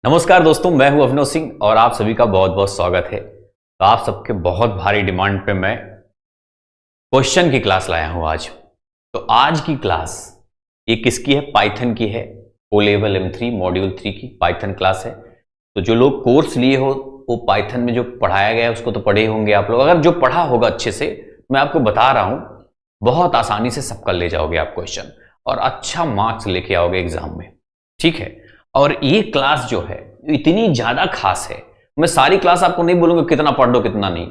नमस्कार दोस्तों, मैं हूं अभिनव सिंह और आप सभी का बहुत बहुत स्वागत है। तो आप सबके बहुत भारी डिमांड पे मैं क्वेश्चन की क्लास लाया हूं आज। तो आज की क्लास ये किसकी है? पाइथन की है। ओ लेवल M3 मॉड्यूल 3 की पाइथन क्लास है। तो जो लोग कोर्स लिए हो वो पाइथन में जो पढ़ाया गया है उसको तो पढ़े होंगे आप लोग। अगर जो पढ़ा होगा अच्छे से, मैं आपको बता रहा हूं, बहुत आसानी से सब कर ले जाओगे आप क्वेश्चन और अच्छा मार्क्स लेके आओगे एग्जाम में। ठीक है। और ये क्लास जो है इतनी ज्यादा खास है, मैं सारी क्लास आपको नहीं बोलूंगा कितना पढ़ लो कितना नहीं।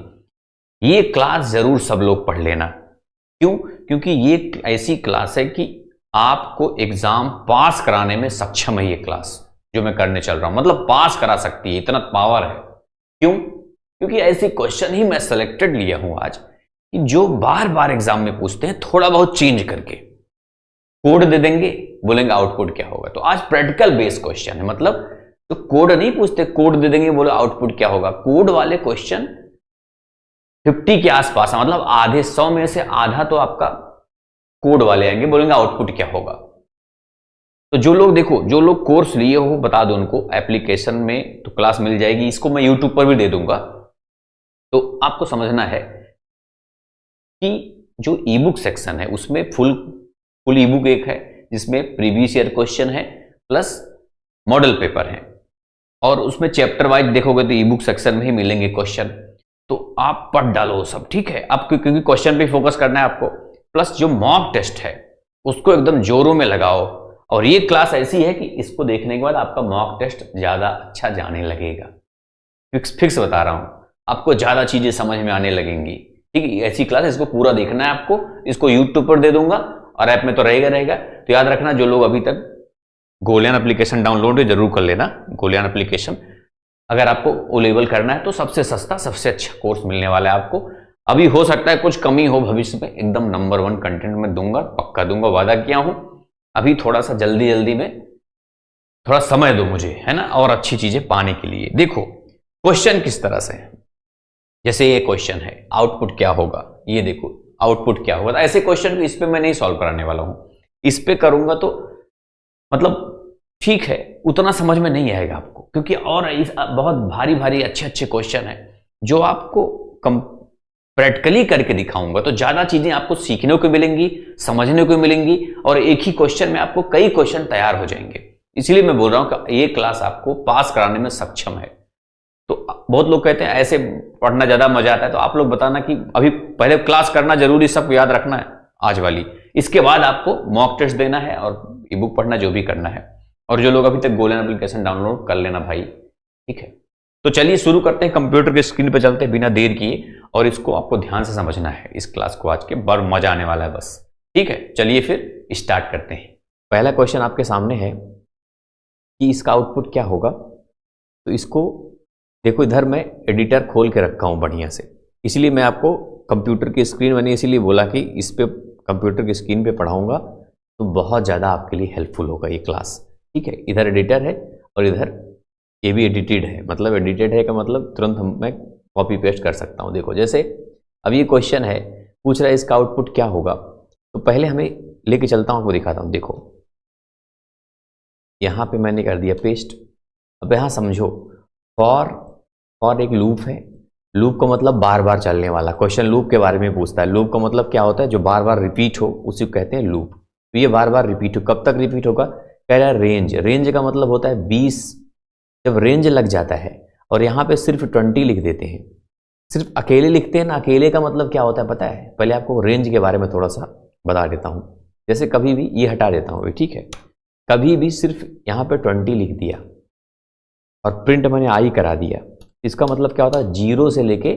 ये क्लास जरूर सब लोग पढ़ लेना। क्यों? क्योंकि ये ऐसी क्लास है कि आपको एग्जाम पास कराने में सक्षम है। ये क्लास जो मैं करने चल रहा हूं मतलब पास करा सकती है, इतना पावर है। क्यों? क्योंकि ऐसे क्वेश्चन ही मैं सेलेक्टेड लिया हूं आज कि जो बार बार एग्जाम में पूछते हैं, थोड़ा बहुत चेंज करके कोड दे देंगे, बोलेंगे आउटपुट क्या होगा। तो आज प्रैक्टिकल बेस्ड क्वेश्चन है। मतलब तो कोड नहीं पूछते, कोड दे देंगे, बोले आउटपुट क्या होगा। कोड वाले क्वेश्चन 50 के आसपास है, मतलब आधे 100 में से आधा तो आपका कोड वाले आएंगे, बोलेंगे आउटपुट क्या होगा। तो जो लोग देखो, जो लोग कोर्स लिए हो, बता दो उनको एप्लीकेशन में तो क्लास मिल जाएगी। इसको मैं यूट्यूब पर भी दे दूंगा। तो आपको समझना है कि जो ई बुक सेक्शन है उसमें फुल ई बुक एक है जिसमें प्रीवियस ईयर क्वेश्चन है प्लस मॉडल पेपर है, और उसमें चैप्टर वाइज देखोगे तो ई बुक सेक्शन में ही मिलेंगे क्वेश्चन। तो आप पढ़ डालो सब, ठीक है। आप क्योंकि क्वेश्चन पे फोकस करना है आपको, प्लस जो मॉक टेस्ट है उसको एकदम जोरों में लगाओ। और ये क्लास ऐसी है कि इसको देखने के बाद आपका मॉक टेस्ट ज्यादा अच्छा जाने लगेगा। फिक्स बता रहा हूं, आपको ज्यादा चीजें समझ में आने लगेंगी। ठीक है, ऐसी क्लास, इसको पूरा देखना है आपको। इसको यूट्यूब पर दे दूंगा और ऐप में तो रहेगा। तो याद रखना, जो लोग अभी तक गोलियान एप्लीकेशन डाउनलोड जरूर कर लेना। गोलियान एप्लीकेशन अगर आपको ओ लेवल करना है तो सबसे सस्ता सबसे अच्छा कोर्स मिलने वाला है आपको। अभी हो सकता है कुछ कमी हो भविष्य में, एकदम नंबर 1 कंटेंट में दूंगा, पक्का दूंगा, वादा किया हूं। अभी थोड़ा सा जल्दी में थोड़ा समय दो मुझे, है ना, और अच्छी चीजें पाने के लिए। देखो क्वेश्चन किस तरह से है। जैसे ये क्वेश्चन है आउटपुट क्या होगा, ये देखो आउटपुट क्या होगा। ऐसे क्वेश्चन इस पे मैं नहीं सॉल्व कराने वाला हूं। इस पे करूंगा तो मतलब ठीक है, उतना समझ में नहीं आएगा आपको, क्योंकि और बहुत भारी अच्छे क्वेश्चन है जो आपको प्रैक्टिकली करके दिखाऊंगा। तो ज्यादा चीजें आपको सीखने को मिलेंगी, समझने को मिलेंगी, और एक ही क्वेश्चन में आपको कई क्वेश्चन तैयार हो जाएंगे। इसलिए मैं बोल रहा हूं कि ये क्लास आपको पास कराने में सक्षम है। तो बहुत लोग कहते हैं ऐसे पढ़ना ज्यादा मजा आता है, तो आप लोग बताना कि अभी पहले क्लास करना जरूरी, सबको याद रखना है आज वाली। इसके बाद आपको मॉक टेस्ट देना है और ई बुक पढ़ना, जो भी करना है। और जो लोग अभी तक गोलियान एप्लीकेशन डाउनलोड कर लेना भाई, ठीक है। तो चलिए शुरू करते हैं, कंप्यूटर के स्क्रीन पर चलते हैं बिना देर किए, और इसको आपको ध्यान से समझना है। इस क्लास को आज के बड़ मजा आने वाला है बस, ठीक है। चलिए फिर स्टार्ट करते हैं। पहला क्वेश्चन आपके सामने है कि इसका आउटपुट क्या होगा। तो इसको देखो, इधर मैं एडिटर खोल के रखा हूं बढ़िया से, इसलिए मैं आपको कंप्यूटर की स्क्रीन बनी इसीलिए बोला कि इस पे कंप्यूटर की स्क्रीन पे पढ़ाऊंगा तो बहुत ज़्यादा आपके लिए हेल्पफुल होगा ये क्लास, ठीक है। इधर एडिटर है और इधर ये भी एडिटेड है। मतलब एडिटेड है का मतलब तुरंत मैं कॉपी पेस्ट कर सकता हूँ। देखो जैसे अब ये क्वेश्चन है, पूछ रहा है इसका आउटपुट क्या होगा। तो पहले हमें लेके चलता हूँ, आपको दिखाता हूँ। देखो यहाँ पे मैंने कर दिया पेस्ट। अब यहाँ समझो, फॉर एक लूप है। लूप का मतलब बार बार चलने वाला। क्वेश्चन लूप के बारे में पूछता है। लूप का मतलब क्या होता है? जो बार बार रिपीट हो उसी को कहते हैं लूप। तो ये बार बार रिपीट हो, कब तक रिपीट होगा? कह रहा है रेंज। रेंज का मतलब होता है 20। जब रेंज लग जाता है और यहाँ पे सिर्फ 20 लिख देते हैं, सिर्फ अकेले लिखते हैं ना। अकेले का मतलब क्या होता है पता है? पहले आपको रेंज के बारे में थोड़ा सा बता देता हूँ। जैसे कभी भी ये हटा देता हूँ, ठीक है। कभी भी सिर्फ यहाँ पे 20 लिख दिया और प्रिंट मैंने आई करा दिया, इसका मतलब क्या होता है? 0 से लेके,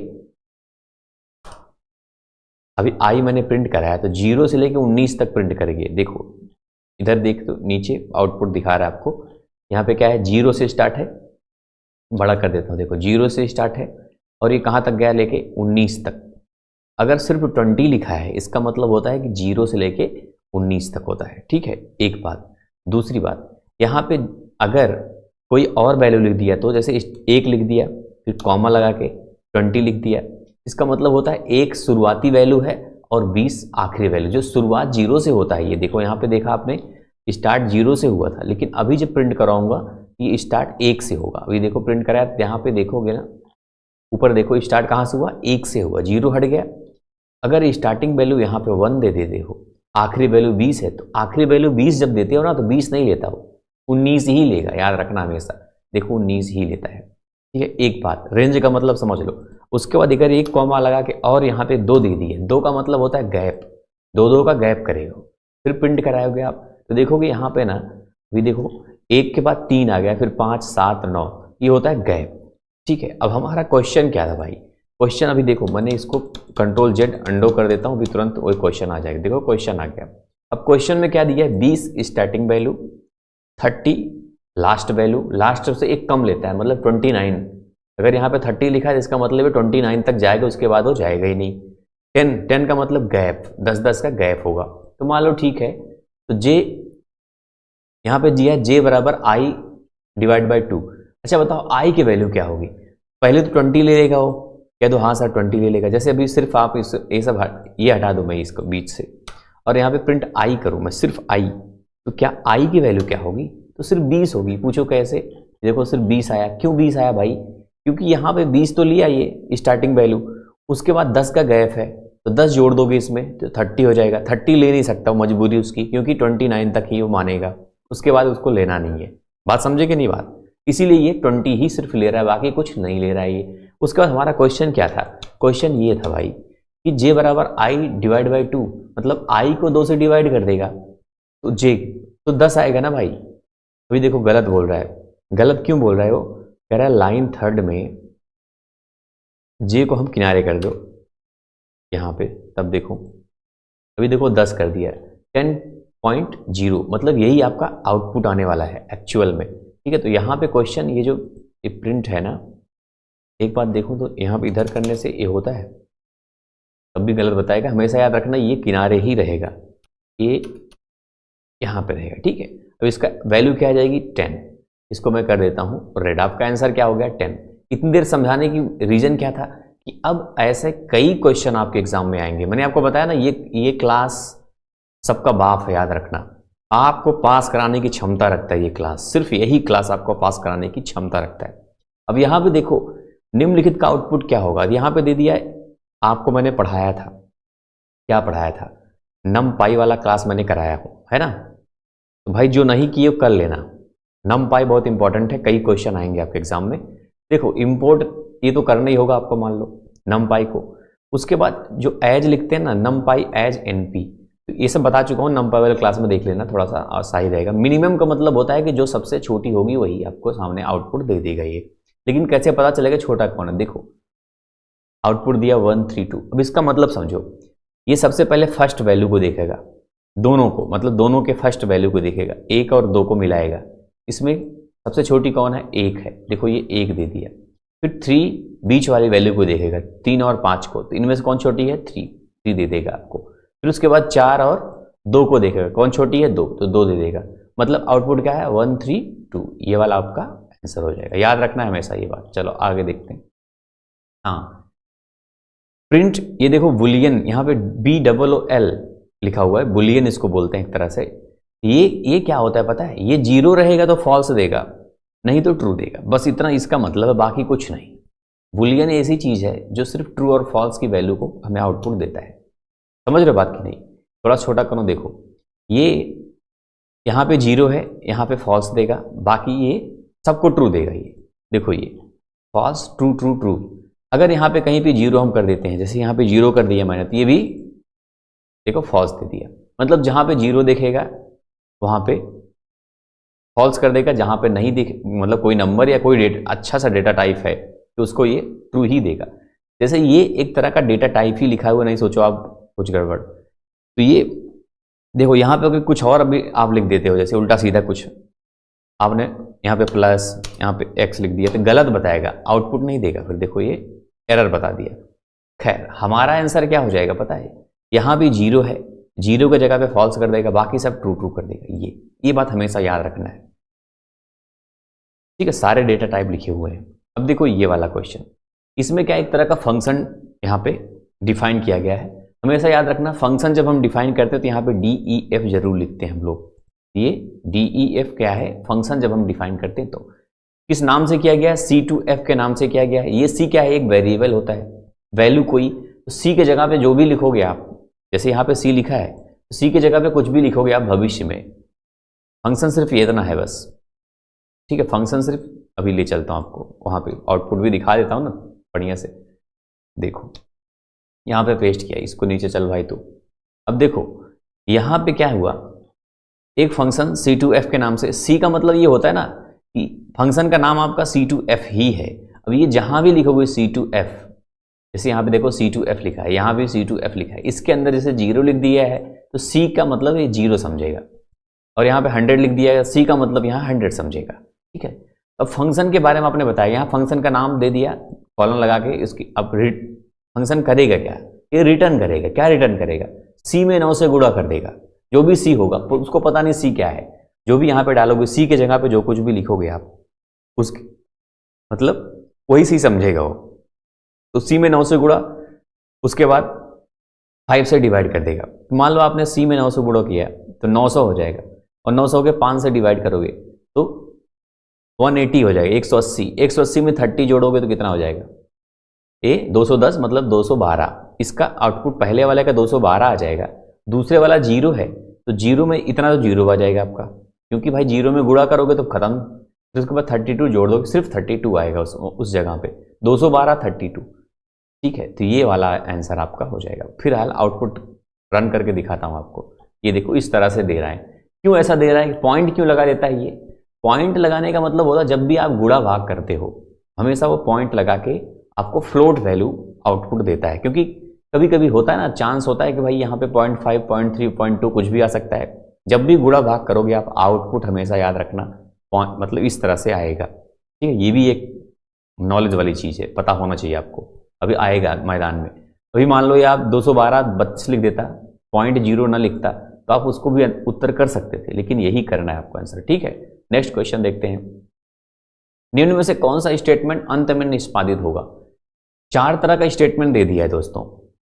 अभी आई मैंने प्रिंट कराया तो 0 से लेके 19 तक प्रिंट करेंगे। देखो इधर देख, तो नीचे आउटपुट दिखा रहा है आपको। यहाँ पे क्या है? 0 से स्टार्ट है। बड़ा कर देता हूँ, देखो 0 से स्टार्ट है और ये कहाँ तक गया? लेके 19 तक। अगर सिर्फ 20 लिखा है इसका मतलब होता है कि 0 से लेके 19 तक होता है, ठीक है। एक बात। दूसरी बात, यहाँ पे अगर कोई और वैल्यू लिख दिया, तो जैसे 1 लिख दिया फिर कॉमा लगा के 20 लिख दिया, इसका मतलब होता है 1 शुरुआती वैल्यू है और 20 आखिरी वैल्यू। जो शुरुआत 0 से होता है, ये देखो यहाँ पे देखा आपने, स्टार्ट 0 से हुआ था, लेकिन अभी जब प्रिंट कराऊंगा ये स्टार्ट 1 से होगा। अभी देखो प्रिंट कराया, यहाँ पे देखोगे ना, ऊपर देखो स्टार्ट कहाँ से हुआ, 1 से हुआ, 0 हट गया। अगर स्टार्टिंग वैल्यू यहाँ पे 1 दे देते हो, आखिरी वैल्यू 20 है, तो आखिरी वैल्यू 20 जब देते हो ना, तो 20 नहीं लेता हो, 19 ही लेगा, याद रखना हमेशा। देखो 19 ही लेता है, ठीक है। एक बात, रेंज का मतलब समझ लो। उसके बाद अगर एक कॉमा लगा के और यहाँ पे 2 दे दिए, 2 का मतलब होता है गैप, 2 का गैप करेगा, फिर प्रिंट कराओगे आप, तो देखोगे यहाँ पे ना, अभी देखो 1 के बाद 3 आ गया, फिर 5, 7, 9, ये होता है गैप, ठीक है। अब हमारा क्वेश्चन क्या था भाई, क्वेश्चन अभी देखो, मैंने इसको Ctrl Z अंडो कर देता हूँ, अभी तुरंत वही क्वेश्चन आ जाएगा। देखो क्वेश्चन आ गया। अब क्वेश्चन में क्या दिया है, 20 starting value, 30 last value, last से एक कम लेता है, मतलब 29। अगर यहाँ पे 30 लिखा है, इसका मतलब है 29 तक जाएगा, उसके बाद वो जाएगा ही नहीं। 10 का मतलब गैप, 10 का गैप होगा। तो मान लो ठीक है, तो जे यहाँ पे दिया है, जे बराबर आई डिवाइड बाई 2। अच्छा बताओ आई की वैल्यू क्या होगी, पहले तो 20 ले लेगा वो, कह दो हाँ सर 20 ले लेगा। जैसे अभी सिर्फ आप इस ये सब ये हटा दो मैं इसको बीच से, और यहाँ पे प्रिंट आई करूँ मैं, सिर्फ आई, तो क्या आई की वैल्यू क्या होगी, तो सिर्फ 20 होगी। पूछो कैसे, देखो सिर्फ 20 आया। क्यों 20 आया भाई, क्योंकि यहाँ पे 20 तो लिया ये स्टार्टिंग वैल्यू, उसके बाद 10 का गैप है, तो 10 जोड़ दोगे इसमें तो 30 हो जाएगा। 30 ले नहीं सकता, मजबूरी उसकी, क्योंकि 29 तक ही वो मानेगा, उसके बाद उसको लेना नहीं है। बात समझे कि नहीं बात, इसीलिए ये 20 ही सिर्फ ले रहा है, बाकी कुछ नहीं ले रहा है ये। उसके बाद हमारा क्वेश्चन क्या था, क्वेश्चन ये था भाई कि जे बराबर आई डिवाइड बाई 2, मतलब आई को 2 से डिवाइड कर देगा, तो जे तो 10 आएगा ना भाई। अभी देखो गलत बोल रहा है, गलत क्यों बोल रहा है वो, कह रहा है लाइन थर्ड में जे को हम किनारे कर दो यहाँ पे, तब देखो अभी देखो 10 कर दिया, 10.0, मतलब यही आपका आउटपुट आने वाला है एक्चुअल में, ठीक है। तो यहाँ पे क्वेश्चन ये जो प्रिंट है ना, एक बात देखो तो यहाँ पे इधर करने से ये होता है, तब भी गलत बताएगा। हमेशा याद रखना ये किनारे ही रहेगा, ये यहाँ पे रहेगा, ठीक है। अब इसका वैल्यू क्या आ जाएगी, 10। इसको मैं कर देता हूँ रेड। आपका आंसर क्या हो गया, 10। इतनी देर समझाने की रीजन क्या था कि अब ऐसे कई क्वेश्चन आपके एग्जाम में आएंगे। मैंने आपको बताया ना, ये क्लास सबका बाप है, याद रखना। आपको पास कराने की क्षमता रखता है ये क्लास, सिर्फ यही क्लास आपको पास कराने की क्षमता रखता है। अब यहाँ पे देखो निम्नलिखित का आउटपुट क्या होगा, यहाँ पे दे दिया है आपको, मैंने पढ़ाया था, क्या पढ़ाया था, नम पाई वाला क्लास मैंने कराया हूँ, है ना। तो भाई जो नहीं किए कर लेना, नम पाई बहुत इंपॉर्टेंट है, कई क्वेश्चन आएंगे आपके एग्जाम में। देखो इंपोर्ट ये तो करना ही होगा आपको, मान लो नम पाई को। उसके बाद जो एज लिखते हैं ना, नम पाई एज एनपी, तो ये सब बता चुका हूँ, नम पाई वाले क्लास में देख लेना, थोड़ा सा सही रहेगा। मिनिमम का मतलब होता है कि जो सबसे छोटी होगी वही आपको सामने आउटपुट दे देगा ये। लेकिन कैसे पता चलेगा छोटा कौन है, देखो आउटपुट दिया 1 3 2। अब इसका मतलब समझो, ये सबसे पहले फर्स्ट वैल्यू को देखेगा, दोनों को, मतलब दोनों के फर्स्ट वैल्यू को देखेगा, 1 और 2 को मिलाएगा। इसमें सबसे छोटी कौन है, 1 है, देखो ये 1 दे दिया। फिर 3 बीच वाली वैल्यू को देखेगा, 3 और 5 को, तो इनमें से कौन छोटी है, 3 दे देगा आपको। फिर उसके बाद 4 और 2 को देखेगा, कौन छोटी है, 2, तो 2 दे देगा। मतलब आउटपुट क्या है, 1 3 2, ये वाला आपका आंसर हो जाएगा। याद रखना है हमेशा ये बात। चलो आगे देखते हैं। हाँ प्रिंट, ये देखो बुलियन, यहाँ पे BOOL लिखा हुआ है, बुलियन इसको बोलते हैं एक तरह से। ये क्या होता है पता है, ये 0 रहेगा तो फॉल्स देगा, नहीं तो ट्रू देगा, बस इतना इसका मतलब है, बाकी कुछ नहीं। बुलियन ऐसी चीज है जो सिर्फ ट्रू और फॉल्स की वैल्यू को हमें आउटपुट देता है। समझ रहे बात की नहीं, थोड़ा छोटा करो, देखो ये यहाँ पे 0 है, यहाँ पे फॉल्स देगा, बाकी ये सबको ट्रू देगा। ये देखो ये फॉल्स ट्रू ट्रू ट्रू। अगर यहाँ पे कहीं पे 0 हम कर देते हैं, जैसे यहाँ पे 0 कर दिया मैंने, तो ये भी देखो फॉल्स दे दिया। मतलब जहाँ पे 0 दिखेगा वहाँ पे फॉल्स कर देगा, जहाँ पे नहीं दिखे, मतलब कोई नंबर या कोई अच्छा सा डेटा टाइप है तो उसको ये ट्रू ही देगा। जैसे ये एक तरह का डेटा टाइप ही लिखा हुआ, नहीं सोचो आप कुछ गड़बड़। तो ये देखो यहाँ पे कुछ और अभी आप लिख देते हो, जैसे उल्टा सीधा कुछ आपने यहाँ पे प्लस, यहाँ पे x लिख दिया, तो गलत बताएगा, आउटपुट नहीं देगा। फिर देखो ये एरर बता दिया। खैर हमारा आंसर क्या हो जाएगा पता है, यहाँ भी 0 है, 0 की जगह पे फॉल्स कर देगा, बाकी सब ट्रू ट्रू कर देगा। ये बात हमेशा याद रखना है, ठीक है। सारे डेटा टाइप लिखे हुए हैं। अब देखो ये वाला क्वेश्चन, इसमें क्या एक तरह का फंक्शन यहाँ पे डिफाइन किया गया है। हमेशा याद रखना, फंक्शन जब हम डिफाइन करते हैं तो यहाँ पे DEF जरूर लिखते हैं हम लोग, ये DEF क्या है, फंक्शन जब हम डिफाइन करते हैं तो किस नाम से किया गया, C2F के नाम से किया गया है। ये C क्या है, एक वेरिएबल होता है, वैल्यू कोई, तो C के जगह पे जो भी लिखोगे आप, जैसे यहाँ पे C लिखा है, तो C के जगह पे कुछ भी लिखोगे आप भविष्य में, फंक्शन सिर्फ ये इतना है बस, ठीक है। फंक्शन सिर्फ, अभी ले चलता हूँ आपको वहाँ पे, आउटपुट भी दिखा देता हूँ ना बढ़िया से। देखो यहाँ पे पेस्ट किया, इसको नीचे चल भाई तू। अब देखो यहाँ पे क्या हुआ, एक फंक्शन C2F के नाम से, C का मतलब ये होता है ना कि फंक्शन का नाम आपका C2F ही है। अब ये जहाँ भी लिखोगे C2F, जैसे यहाँ पे देखो C2F लिखा है, यहाँ भी C2F लिखा है, इसके अंदर जैसे 0 लिख दिया है तो C का मतलब ये 0 समझेगा, और यहाँ पे 100 लिख दिया है, C का मतलब यहाँ 100 समझेगा, ठीक है। अब फंक्शन के बारे में आपने बताया, यहाँ फंक्शन का नाम दे दिया कॉलन लगा के, इसकी अब फंक्शन करेगा क्या, ये रिटर्न करेगा। क्या रिटर्न करेगा, C में 9 से गुणा कर देगा, जो भी C होगा, उसको पता नहीं C क्या है, जो भी यहाँ पे डालोगे C के जगह पे जो कुछ भी लिखोगे आप, उसके मतलब वही C समझेगा वो। तो C में 9 से गुणा, उसके बाद 5 से डिवाइड कर देगा। तो मान लो आपने C में 9 से गुणा किया तो 900 हो जाएगा, और 900 के 5 से डिवाइड करोगे तो 180 हो जाएगा, 180। 180 में 30 जोड़ोगे तो कितना हो जाएगा, 210 मतलब 212। इसका आउटपुट पहले वाले का 212 आ जाएगा, दूसरे वाला 0 है तो 0 में इतना तो 0 आ जाएगा आपका, क्योंकि भाई 0 में गुणा करोगे तो खत्म। फिर उसके बाद 32 जोड़ दोगे, सिर्फ 32 आएगा उस जगह पे, 212 32, ठीक है। तो ये वाला आंसर आपका हो जाएगा। फिर हाल आउटपुट रन करके दिखाता हूँ आपको। ये देखो इस तरह से दे रहा है, क्यों ऐसा दे रहा है, पॉइंट क्यों लगा देता है। ये पॉइंट लगाने का मतलब होता है जब भी आप गुणा भाग करते हो हमेशा वो पॉइंट लगा के आपको फ्लोट वैल्यू आउटपुट देता है, क्योंकि कभी कभी होता है ना, चांस होता है कि भाई यहाँ पे 0.5 0.3 0.2 कुछ भी आ सकता है। जब भी गुणा भाग करोगे आप आउटपुट हमेशा याद रखना पॉइंट मतलब इस तरह से आएगा, ठीक है। ये भी एक नॉलेज वाली चीज़ है, पता होना चाहिए आपको, अभी आएगा मैदान में। अभी मान लो ये आप 212 32 लिख देता, 0.0 ना लिखता तो आप उसको भी उत्तर कर सकते थे, लेकिन यही करना है आपको आंसर, ठीक है। नेक्स्ट क्वेश्चन देखते हैं, निम्न में से कौन सा स्टेटमेंट अंत में निष्पादित होगा। 4 तरह का स्टेटमेंट दे दिया है दोस्तों,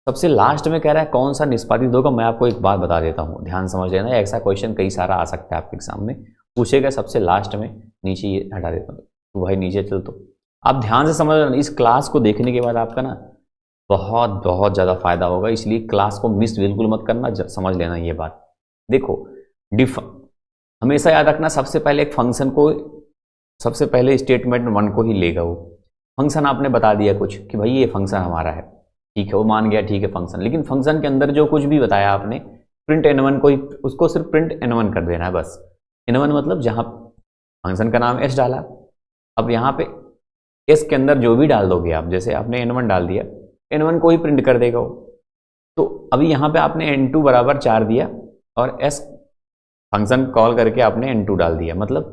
सबसे लास्ट में कह रहा है कौन सा निष्पादित होगा। मैं आपको एक बात बता देता हूँ, ध्यान समझ लेना, ऐसा क्वेश्चन कई सारा आ सकता है आपके एग्जाम में, पूछेगा सबसे लास्ट में। नीचे ये हटा देता हूँ तो भाई नीचे चल, तो आप ध्यान से समझ लेना, इस क्लास को देखने के बाद आपका ना बहुत बहुत ज़्यादा फायदा होगा, इसलिए क्लास को मिस बिल्कुल मत करना, समझ लेना ये बात। देखो हमेशा याद रखना, सबसे पहले एक फंक्शन को, सबसे पहले स्टेटमेंट 1 को ही लेगा वो। फंक्शन आपने बता दिया कुछ कि भाई ये फंक्शन हमारा है, ठीक है, वो मान गया, ठीक है फंक्शन, लेकिन फंक्शन के अंदर जो कुछ भी बताया आपने, प्रिंट n1 को ही, उसको सिर्फ प्रिंट n1 कर देना है बस। n1 मतलब जहाँ फंक्शन का नाम s डाला, अब यहाँ पे s के अंदर जो भी डाल दोगे आप, जैसे आपने n1 डाल दिया, n1 को ही प्रिंट कर देगा वो। तो अभी यहाँ पे आपने n2 बराबर 4 दिया और s फंक्शन कॉल करके आपने n2 डाल दिया, मतलब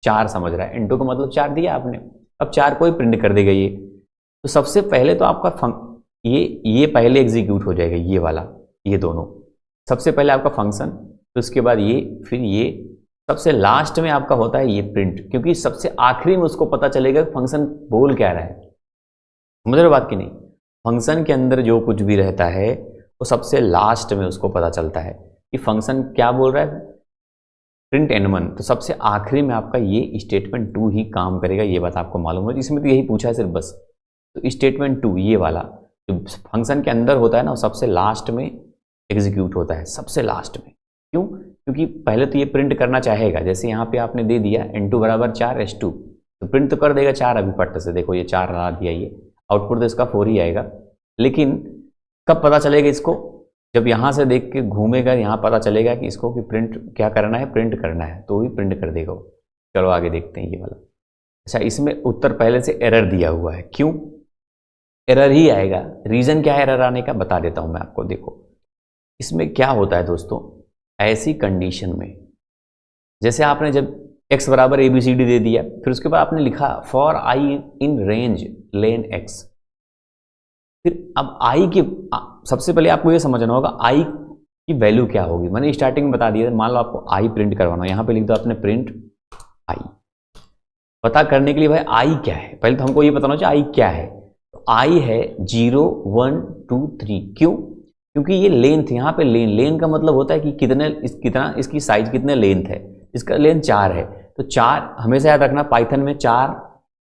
4 समझ रहा है, n2 का मतलब 4 दिया आपने, अब 4 को ही प्रिंट कर देगा ये। तो सबसे पहले तो आपका ये पहले एग्जीक्यूट हो जाएगा, ये वाला, ये दोनों, सबसे पहले आपका फंक्शन, तो उसके बाद ये, फिर ये, सबसे लास्ट में आपका होता है ये प्रिंट, क्योंकि सबसे आखिरी में उसको पता चलेगा फंक्शन बोल क्या रहा है। समझ रहे हो बात की नहीं, फंक्शन के अंदर जो कुछ भी रहता है वो सबसे लास्ट में उसको पता चलता है कि फंक्शन क्या बोल रहा है, प्रिंट n1, तो सबसे आखिरी में आपका ये स्टेटमेंट 2 ही काम करेगा, ये बात आपको मालूम है। इसमें तो यही पूछा है सिर्फ बस, तो स्टेटमेंट 2 ये वाला जो फंक्शन के अंदर होता है ना, वो सबसे लास्ट में एग्जीक्यूट होता है, सबसे लास्ट में। क्यों, क्योंकि पहले तो ये प्रिंट करना चाहेगा, जैसे यहाँ पे आपने दे दिया n2 बराबर 4 s2, तो प्रिंट तो कर देगा 4, अभी पट्ट से देखो ये 4 ला दिया, ये आउटपुट तो इसका 4 ही आएगा। लेकिन कब पता चलेगा इसको, जब यहाँ से देख के घूमेगा, यहाँ पता चलेगा कि इसको कि प्रिंट क्या करना है, प्रिंट करना है, तो भी प्रिंट कर देगा। चलो आगे देखते हैं ये वाला। अच्छा, इसमें उत्तर पहले से एरर दिया हुआ है, क्यों एरर ही आएगा, रीज़न क्या है एरर आने का बता देता हूँ मैं आपको। देखो इसमें क्या होता है दोस्तों, ऐसी कंडीशन में जैसे आपने जब x बराबर ABCD दे दिया, फिर उसके बाद आपने लिखा for i in range lane x, फिर अब i की, सबसे पहले आपको ये समझना होगा i की वैल्यू क्या होगी। मैंने स्टार्टिंग में बता दिया, मान लो आपको i प्रिंट करवाना, यहाँ पे लिख दो आपने प्रिंट i। पता करने के लिए भाई i क्या है, पहले तो हमको ये बताना चाहिए i क्या है। तो i है 0 1 2 3, क्यों, क्योंकि ये लेंथ, यहाँ पे लेन का मतलब होता है कि कितना इसकी साइज कितने लेंथ है। इसका लेंथ 4 है, तो 4 हमेशा याद रखना, पाइथन में 4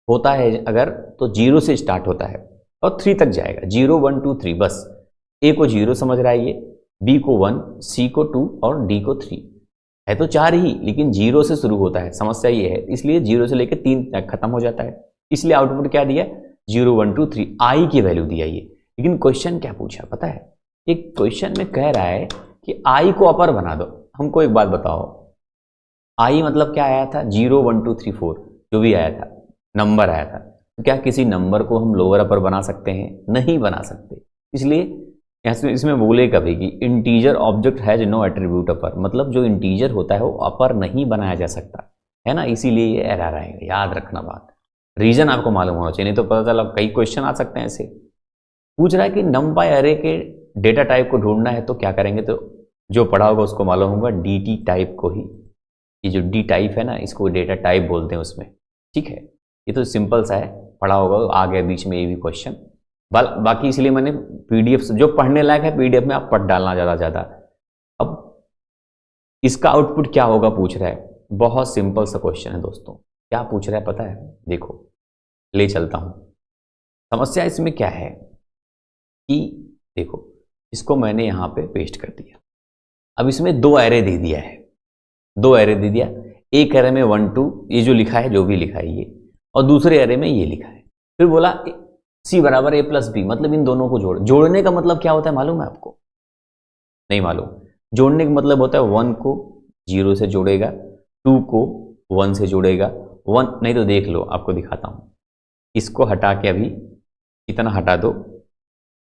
होता है अगर तो 0 से स्टार्ट होता है और 3 तक जाएगा, 0 1 2 3 बस। ए को 0 समझ रहा है ये, बी को 1, सी को 2 और डी को 3। है तो 4 ही, लेकिन 0 से शुरू होता है, समस्या ये है, इसलिए 0 से लेकर 3 तक खत्म हो जाता है। इसलिए आउटपुट क्या दिया, 0 1 2 3 आई की वैल्यू दिया ये। लेकिन क्वेश्चन क्या पूछा पता है, एक क्वेश्चन में कह रहा है कि आई को अपर बना दो। हमको एक बात बताओ, आई मतलब क्या आया था, 0 1 2 3 4 जो भी आया था, नंबर आया था। तो क्या किसी नंबर को हम लोअर अपर बना सकते हैं? नहीं बना सकते। इसलिए इसमें बोले कभी कि integer object has no attribute upper, मतलब जो इंटीजर होता है वो अपर नहीं बनाया जा सकता है ना, इसीलिए ये एरर आएगा। याद रखना बात, रीजन आपको मालूम होना चाहिए, नहीं तो पता चला कई क्वेश्चन आ सकते हैं ऐसे। पूछ रहा है कि नंपाई अरे के डेटा टाइप को ढूंढना है, तो क्या करेंगे, तो जो पढ़ा होगा उसको मालूम होगा, डी टाइप को ही, ये जो डी टाइप है ना, इसको डेटा टाइप बोलते हैं उसमें, ठीक है। ये तो सिंपल सा है, पढ़ा होगा, आ गया बीच में ये भी क्वेश्चन। बाकी इसलिए मैंने पीडीएफ जो पढ़ने लायक है पीडीएफ में आप पढ़ डालना ज़्यादा। अब इसका आउटपुट क्या होगा पूछ रहा है, बहुत सिंपल सा क्वेश्चन है दोस्तों। क्या पूछ रहा है पता है, देखो ले चलता हूं। समस्या इसमें क्या है कि देखो, इसको मैंने यहां पे पेस्ट कर दिया। अब इसमें 2 एरे दे दिया है, 2 एरे दे दिया। एक एरे में 1 2 ये जो लिखा है, जो भी लिखा है ये, और दूसरे एरे में ये लिखा है। फिर बोला C बराबर A प्लस बी, मतलब इन दोनों को जोड़ने का मतलब क्या होता है मालूम है आपको? नहीं मालूम। जोड़ने का मतलब होता है 1 को 0 से जोड़ेगा, 2 को 1 से जोड़ेगा, 1 नहीं तो देख लो, आपको दिखाता हूं। इसको हटा के अभी इतना हटा दो,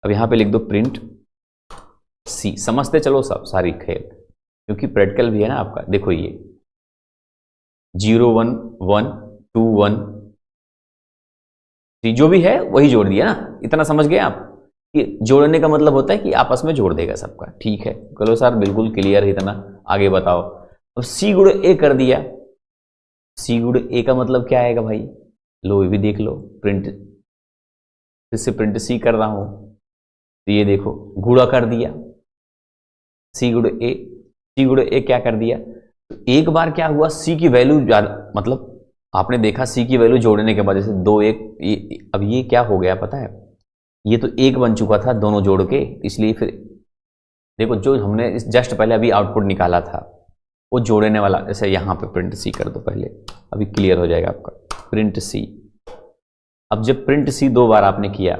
अब यहां पे लिख दो प्रिंट C। समझते चलो सब सारी खेल, क्योंकि प्रैक्टिकल भी है ना आपका। देखो ये 0 1 1 2 1 3 जो भी है वही जोड़ दिया ना, इतना समझ गए आप कि जोड़ने का मतलब होता है कि आपस में जोड़ देगा सबका। ठीक है, चलो सर बिल्कुल क्लियर है इतना, आगे बताओ। अब C गुणे A कर दिया, C गुणे A का मतलब क्या आएगा भाई, लो ये भी देख लो, प्रिंट, फिर से प्रिंट C कर रहा हूं, तो ये देखो गुणा कर दिया, C गुणे A, C गुणे A क्या कर दिया। तो एक बार क्या हुआ, C की वैल्यू ज्यादा, मतलब आपने देखा C की वैल्यू जोड़ने के बाद जैसे 2 1, अब ये क्या हो गया पता है, ये तो 1 बन चुका था दोनों जोड़ के, इसलिए फिर देखो जो हमने जस्ट पहले अभी आउटपुट निकाला था वो जोड़ने वाला, जैसे यहाँ पे प्रिंट C कर दो पहले, अभी क्लियर हो जाएगा आपका। प्रिंट C, अब जब प्रिंट C 2 बार आपने किया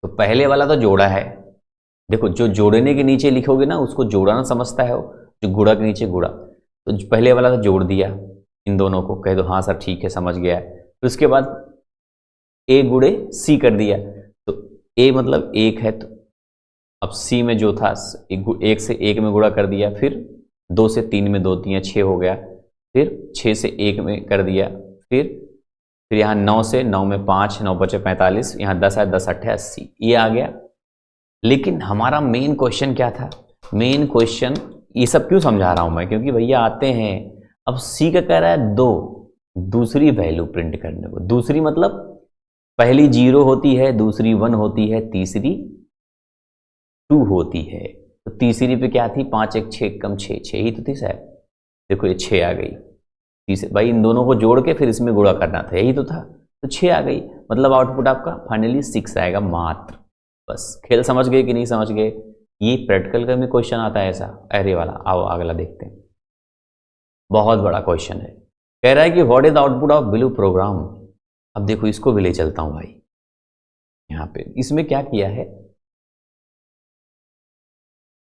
तो पहले वाला तो जोड़ा है, देखो जो जोड़ने के नीचे लिखोगे ना उसको जोड़ना समझता है, जो गुणा के नीचे गुणा, तो पहले वाला तो जोड़ दिया, इन दोनों को कह दो हाँ सर ठीक है समझ गया। फिर उसके बाद A गुणे C कर दिया, तो A मतलब 1 है, तो अब C में जो था 1 से 1 में गुणा कर दिया, फिर 2 से 3 में 2 3 6 हो गया, फिर 6 से 1 में कर दिया, फिर यहाँ 9 से 9 में 5, 9 बचे 45, यहाँ 10 है, 10 8 80, ये आ गया। लेकिन हमारा मेन क्वेश्चन क्या था, मेन क्वेश्चन, ये सब क्यों समझा रहा हूं मैं, क्योंकि भैया आते हैं, अब C का कह रहा है 2, दूसरी वैल्यू प्रिंट करने को। दूसरी मतलब पहली 0 होती है, दूसरी 1 होती है, तीसरी 2 होती है। तो तीसरी पे क्या थी, 5 1 6 कम 6 6 ही तो थी शायद, देखो ये 6 आ गई। तीसरे भाई इन दोनों को जोड़ के फिर इसमें गुणा करना था, यही तो था, तो 6 आ गई, मतलब आउटपुट आपका फाइनली 6 आएगा मात्र। बस खेल समझ गए कि नहीं समझ गए, ये प्रैक्टिकल का में क्वेश्चन आता है ऐसा एरे वाला। आओ अगला देखते हैं, बहुत बड़ा क्वेश्चन है। कह रहा है कि what is the output of below program. अब देखो इसको भी ले चलता हूं भाई, यहां पे इसमें क्या किया है,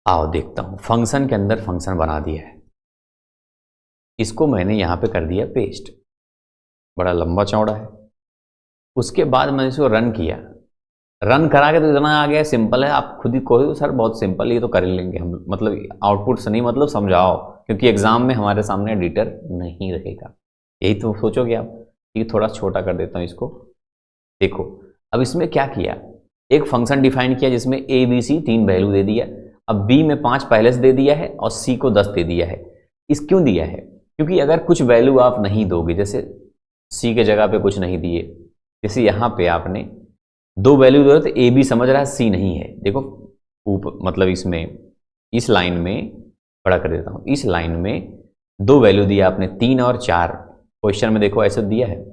आओ देखता हूं। फंक्शन के अंदर फंक्शन बना दिया है, इसको मैंने यहां पे कर दिया पेस्ट, बड़ा लंबा चौड़ा है। उसके बाद मैंने इसको रन किया, रन करा के तो इतना आ गया, सिंपल है, आप खुद ही कहो सर बहुत सिंपल, ये तो कर लेंगे हम, मतलब आउटपुट से नहीं, मतलब समझाओ, क्योंकि एग्जाम में हमारे सामने एडिटर नहीं रहेगा, यही तो सोचोगे आप। ये थोड़ा छोटा कर देता हूँ इसको। देखो अब इसमें क्या किया, एक फंक्शन डिफाइन किया जिसमें A B C 3 वैल्यू दे दिया। अब B में 5 पहले से दे दिया है और C को 10 दे दिया है। इस क्यों दिया है, क्योंकि अगर कुछ वैल्यू आप नहीं दोगे, जैसे C के जगह पे कुछ नहीं दिए, जैसे यहाँ पे आपने 2 वैल्यू दे रहे तो A B समझ रहा है C नहीं है, देखो ऊपर मतलब इसमें इस लाइन में बड़ा कर देता हूँ, इस लाइन में दो वैल्यू दिया आपने 3 और 4, क्वेश्चन में देखो ऐसे दिया है।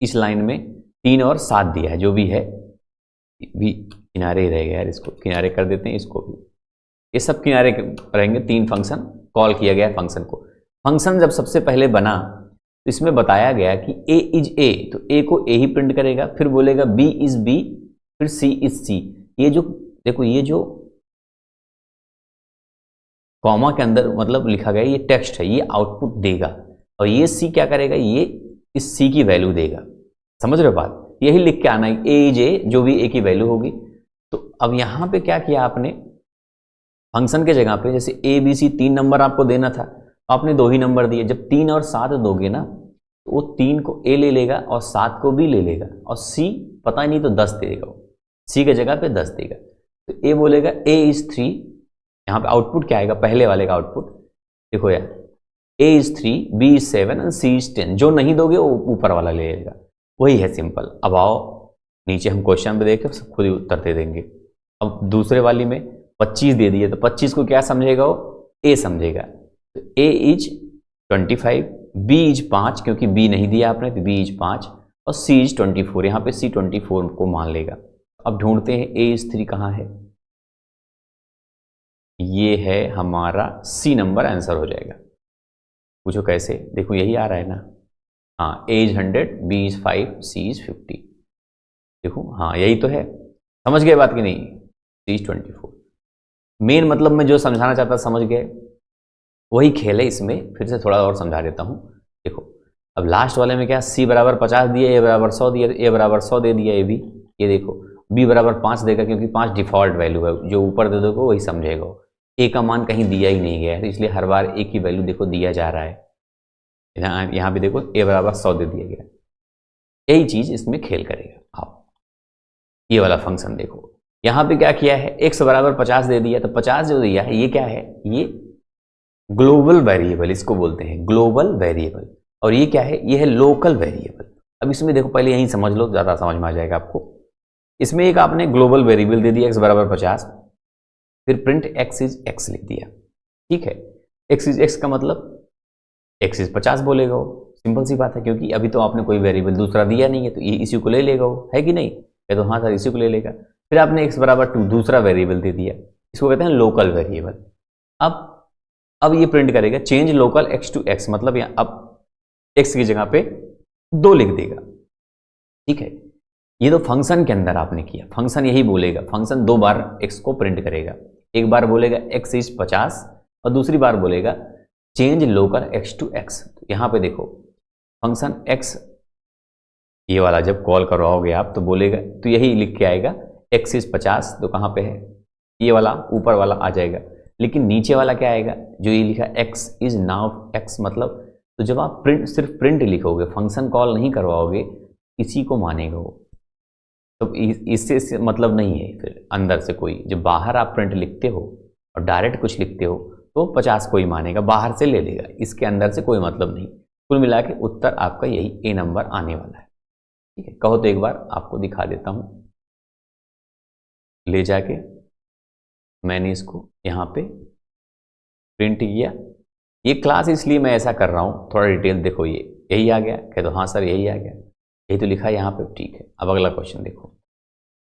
इस लाइन में 3 और 7 दिया है, जो भी है भी किनारे ही रहेगा यार, इसको किनारे कर देते हैं, इसको भी ये सब किनारे रहेंगे। 3 फंक्शन कॉल किया गया फंक्शन को। फंक्शन जब सबसे पहले बना तो इसमें बताया गया कि a इज a, तो a को a ही प्रिंट करेगा, फिर बोलेगा b इज b, फिर c इज c। ये जो देखो, ये जो कॉमा के अंदर मतलब लिखा गया ये टेक्स्ट है, ये आउटपुट देगा, और ये c क्या करेगा, ये इस c की वैल्यू देगा। समझ रहे हो बात? यही लिख के आना है, a इज a, जो भी a की वैल्यू होगी। तो अब यहां पे क्या किया आपने, फंक्शन के जगह पे जैसे a b c 3 नंबर आपको देना था, आपने 2 ही नंबर दिए। जब 3 और 7 दोगे ना, तो वो 3 को a ले लेगा और 7 को b ले लेगा, और c पता ही नहीं तो 10 दे देगा, वो c के जगह पे 10 देगा। तो a बोलेगा a इज 3, यहाँ पे आउटपुट क्या आएगा, पहले वाले का आउटपुट देखो यार, a इज 3, b इज 7 और c इज 10। जो नहीं दोगे वो ऊपर वाला ले लेगा, वही है सिंपल। अब आओ नीचे हम क्वेश्चन पे देखें, सब खुद ही उत्तर दे देंगे। अब दूसरे वाली में 25 दे दिए, तो 25 को क्या समझेगा वो, a समझेगा। तो a इज 25, b इज 5, क्योंकि b नहीं दिया आपने तो b इज 5, और c इज 24, यहाँ पे c 24 को मान लेगा। अब ढूंढते हैं a इज 3 कहाँ है, ये है हमारा c नंबर, आंसर हो जाएगा। पूछो कैसे, देखो यही आ रहा है ना, हाँ a is 100, b is 5, c is 50। देखो हाँ यही तो है, समझ गए बात कि नहीं, c इज 24। मेन मतलब मैं जो समझाना चाहता समझ गए, वही खेल है इसमें, फिर से थोड़ा और समझा देता हूँ। देखो अब लास्ट वाले में क्या, c बराबर 50 दिया, a बराबर 100 दिया, a बराबर 100 दे दिया a भी। ये देखो b बराबर 5 देगा, क्योंकि 5 डिफॉल्ट वैल्यू है, जो ऊपर दे दोगे वही समझेगा। a का मान कहीं दिया ही नहीं गया है, इसलिए हर बार a की वैल्यू देखो दिया जा रहा है। यहाँ भी देखो a बराबर 100 दे दिया गया, यही चीज इसमें खेल करेगा। आओ ये वाला फंक्शन देखो, यहाँ पे क्या किया है, x बराबर 50 दे दिया, तो 50 जो दिया है ये क्या है, ये ग्लोबल वेरिएबल इसको बोलते हैं, ग्लोबल वेरिएबल। और ये क्या है, ये है लोकल वेरिएबल। अब इसमें देखो पहले यहीं समझ लो, ज़्यादा समझ में आ जाएगा आपको। इसमें एक आपने ग्लोबल वेरिएबल दे दिया x बराबर 50, फिर प्रिंट x इज x लिख दिया, ठीक है। x इज x का मतलब x इज 50 बोलेगा वो, सिंपल सी बात है, क्योंकि अभी तो आपने कोई वेरिएबल दूसरा दिया नहीं है, तो ये इसी को ले लेगा वो, है कि नहीं, है तो हाँ सर इसी को ले लेगा। फिर आपने x बराबर 2 दूसरा वेरिएबल दे दिया, इसको कहते हैं लोकल वेरिएबल। अब ये प्रिंट करेगा change local x to x, मतलब यहाँ अब x की जगह पे 2 लिख देगा, ठीक है। ये तो फंक्शन के अंदर आपने किया, फंक्शन यही बोलेगा, फंक्शन 2 बार x को प्रिंट करेगा। एक बार बोलेगा x इज 50 और दूसरी बार बोलेगा change local x to x। यहाँ पे देखो फंक्शन x ये वाला जब कॉल करवाओगे आप तो बोलेगा, तो यही लिख के आएगा x इज 50, तो कहाँ पे है, ये वाला ऊपर वाला आ जाएगा। लेकिन नीचे वाला क्या आएगा, जो ये लिखा x इज नाउ x, मतलब तो जब आप सिर्फ प्रिंट लिखोगे, फंक्शन कॉल नहीं करवाओगे, इसी को मानेगा वो। तो इससे मतलब नहीं है फिर अंदर से कोई, जब बाहर आप प्रिंट लिखते हो और डायरेक्ट कुछ लिखते हो तो 50 को ही मानेगा, बाहर से ले लेगा, इसके अंदर से कोई मतलब नहीं। कुल मिला के उत्तर आपका यही ए नंबर आने वाला है, ठीक है। कहो तो एक बार आपको दिखा देता हूं, ले जाके मैंने इसको यहाँ पे प्रिंट किया। ये क्लास इसलिए मैं ऐसा कर रहा हूँ, थोड़ा डिटेल देखो, ये यही आ गया, कह दो हाँ सर यही आ गया, यही तो लिखा है यहाँ पे, ठीक है। अब अगला क्वेश्चन देखो,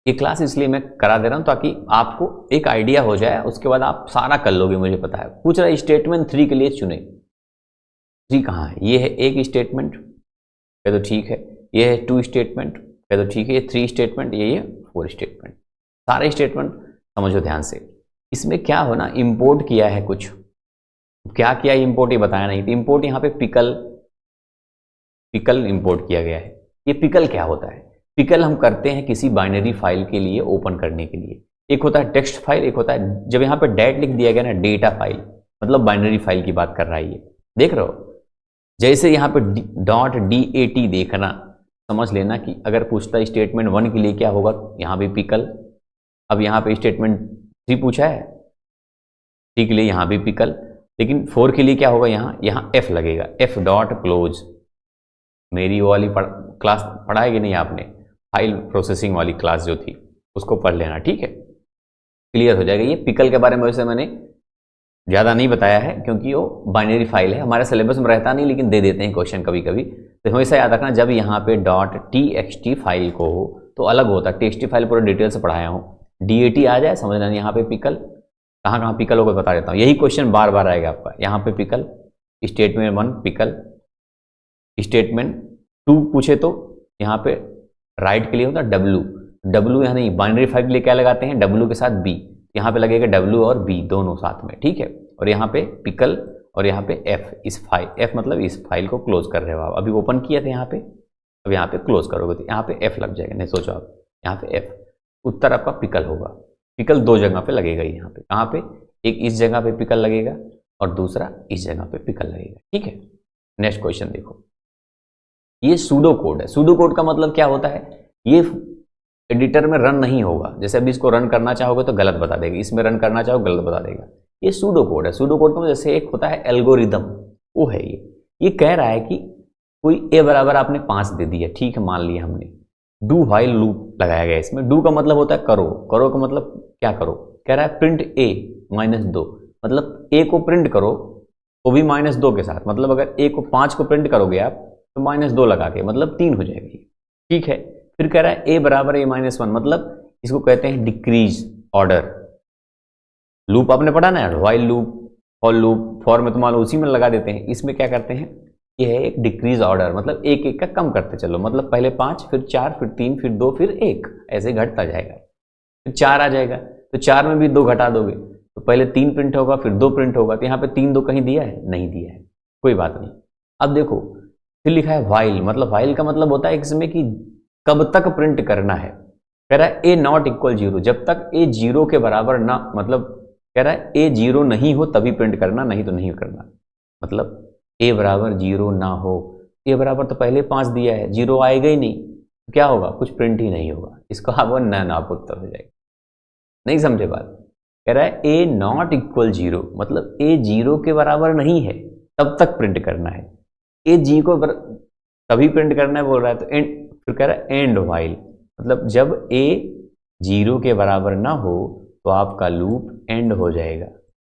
ये क्लास इसलिए मैं करा दे रहा हूँ ताकि आपको एक आइडिया हो जाए, उसके बाद आप सारा कर लोगे, मुझे पता है। पूछ रहा है स्टेटमेंट 3 के लिए चुने, 3 कहाँ है, ये है एक स्टेटमेंट, कह दो ठीक है। ये है 2 स्टेटमेंट, कह दो ठीक है। ये 3 स्टेटमेंट, ये 4 स्टेटमेंट। सारे स्टेटमेंट समझो ध्यान से। इसमें क्या हो ना, इंपोर्ट किया है कुछ, क्या किया इंपोर्ट ये बताया नहीं, तो इंपोर्ट यहाँ पे पिकल इंपोर्ट किया गया है। ये पिकल क्या होता है, पिकल हम करते हैं किसी बाइनरी फाइल के लिए ओपन करने के लिए। एक होता है टेक्स्ट फाइल, एक होता है, जब यहाँ पे डेट लिख दिया गया ना, डेटा फाइल, मतलब बाइनरी फाइल की बात कर रहा है ये, देख रहे हो। जैसे यहाँ पे .dat देखना, समझ लेना कि अगर पूछता है स्टेटमेंट 1 के लिए क्या होगा, यहाँ भी पिकल। अब यहाँ पे स्टेटमेंट 3 पूछा है, 3 के लिए यहाँ भी पिकल। लेकिन 4 के लिए क्या होगा, यहाँ f लगेगा, f डॉट क्लोज। मेरी वो वाली क्लास पढ़ाएगी नहीं आपने, फाइल प्रोसेसिंग वाली क्लास जो थी, उसको पढ़ लेना, ठीक है। क्लियर हो जाएगा। ये पिकल के बारे में वैसे मैंने ज़्यादा नहीं बताया है क्योंकि वो बाइनरी फाइल है, हमारे सिलेबस में रहता नहीं, लेकिन दे देते हैं क्वेश्चन कभी कभी। तो हमेशा याद रखना, जब यहाँ पे .txt फाइल को हो तो अलग होता है। txt फाइल पूरा डिटेल से पढ़ाया हूँ, dat आ जाए समझना, यहाँ पे पिकल कहाँ कहाँ पिकल होगा बता देता हूँ। यही क्वेश्चन बार बार आएगा आपका। यहाँ पे पिकल, स्टेटमेंट 1 पिकल, स्टेटमेंट 2 पूछे तो यहाँ पे राइट के लिए होता है w यहाँ नहीं, बाइनरी फाइल के लिए क्या लगाते हैं, w के साथ b, यहाँ पे लगेगा w और b दोनों साथ में, ठीक है। और यहाँ पे पिकल और यहाँ पे f, इस फाइल, f मतलब इस फाइल को क्लोज कर रहे हो आप, अभी ओपन किया था यहाँ पे, अब यहाँ पे क्लोज करोगे तो यहाँ पे f लग जाएगा। नहीं सोचो आप, यहाँ पे f, उत्तर आपका पिकल होगा। पिकल दो जगह पे लगेगा यहाँ पे, कहाँ पे, एक इस जगह पे पिकल लगेगा और दूसरा इस जगह पे पिकल लगेगा, ठीक है। नेक्स्ट क्वेश्चन देखो, ये सूडो कोड है। सूडो कोड का मतलब क्या होता है, ये एडिटर में रन नहीं होगा। जैसे अभी इसको रन करना चाहोगे तो गलत बता देगा, इसमें रन करना चाहो गलत बता देगा। ये सूडो कोड है। सूडो कोड का मतलब जैसे एक होता है एल्गोरिदम, वो है ये कह रहा है कि कोई a बराबर आपने 5 दे दिया, ठीक है, मान लिया हमने। डू व्हाइल लूप लगाया गया इसमें। डू का मतलब होता है करो, करो का मतलब क्या करो, कह रहा है प्रिंट a -2, मतलब a को प्रिंट करो वो भी -2 के साथ, मतलब अगर a को 5 को प्रिंट करोगे आप तो -2 लगा के, मतलब 3 हो जाएगी, ठीक है। फिर कह रहा है a बराबर a -1, मतलब इसको कहते हैं डिक्रीज ऑर्डर लूप। आपने पढ़ा ना while loop, for loop, for में तो मान लो उसी में लगा देते हैं, इसमें क्या करते हैं, ये है एक डिक्रीज ऑर्डर, मतलब एक एक का कम करते चलो, मतलब पहले 5 फिर 4 फिर 3 फिर 2 फिर 1, ऐसे घटता जाएगा। फिर 4 आ जाएगा तो 4 में भी 2 घटा दोगे तो पहले 3 प्रिंट होगा फिर 2 प्रिंट होगा, तो यहाँ पे 3 2 कहीं दिया है, नहीं दिया है, कोई बात नहीं। अब देखो फिर लिखा है व्हाइल, मतलब व्हाइल का मतलब होता है इसमें कि कब तक प्रिंट करना है। कह रहा है a नॉट इक्वल 0, जब तक a 0 के बराबर ना, मतलब कह रहा है a 0 नहीं हो तभी प्रिंट करना, नहीं तो नहीं करना। मतलब a बराबर 0 ना हो, a बराबर तो पहले 5 दिया है, 0 आएगा ही नहीं, तो क्या होगा, कुछ प्रिंट ही नहीं होगा। इसको आप नन आप उत्तर हो जाएगा। नहीं समझे बात, कह रहा है a नॉट इक्वल 0, मतलब a 0 के बराबर नहीं है तब तक प्रिंट करना है, a 0 को तभी प्रिंट करना है बोल रहा है। तो एंड, फिर कह रहा है एंड व्हाइल, मतलब जब a 0 के बराबर ना हो तो आपका लूप एंड हो जाएगा,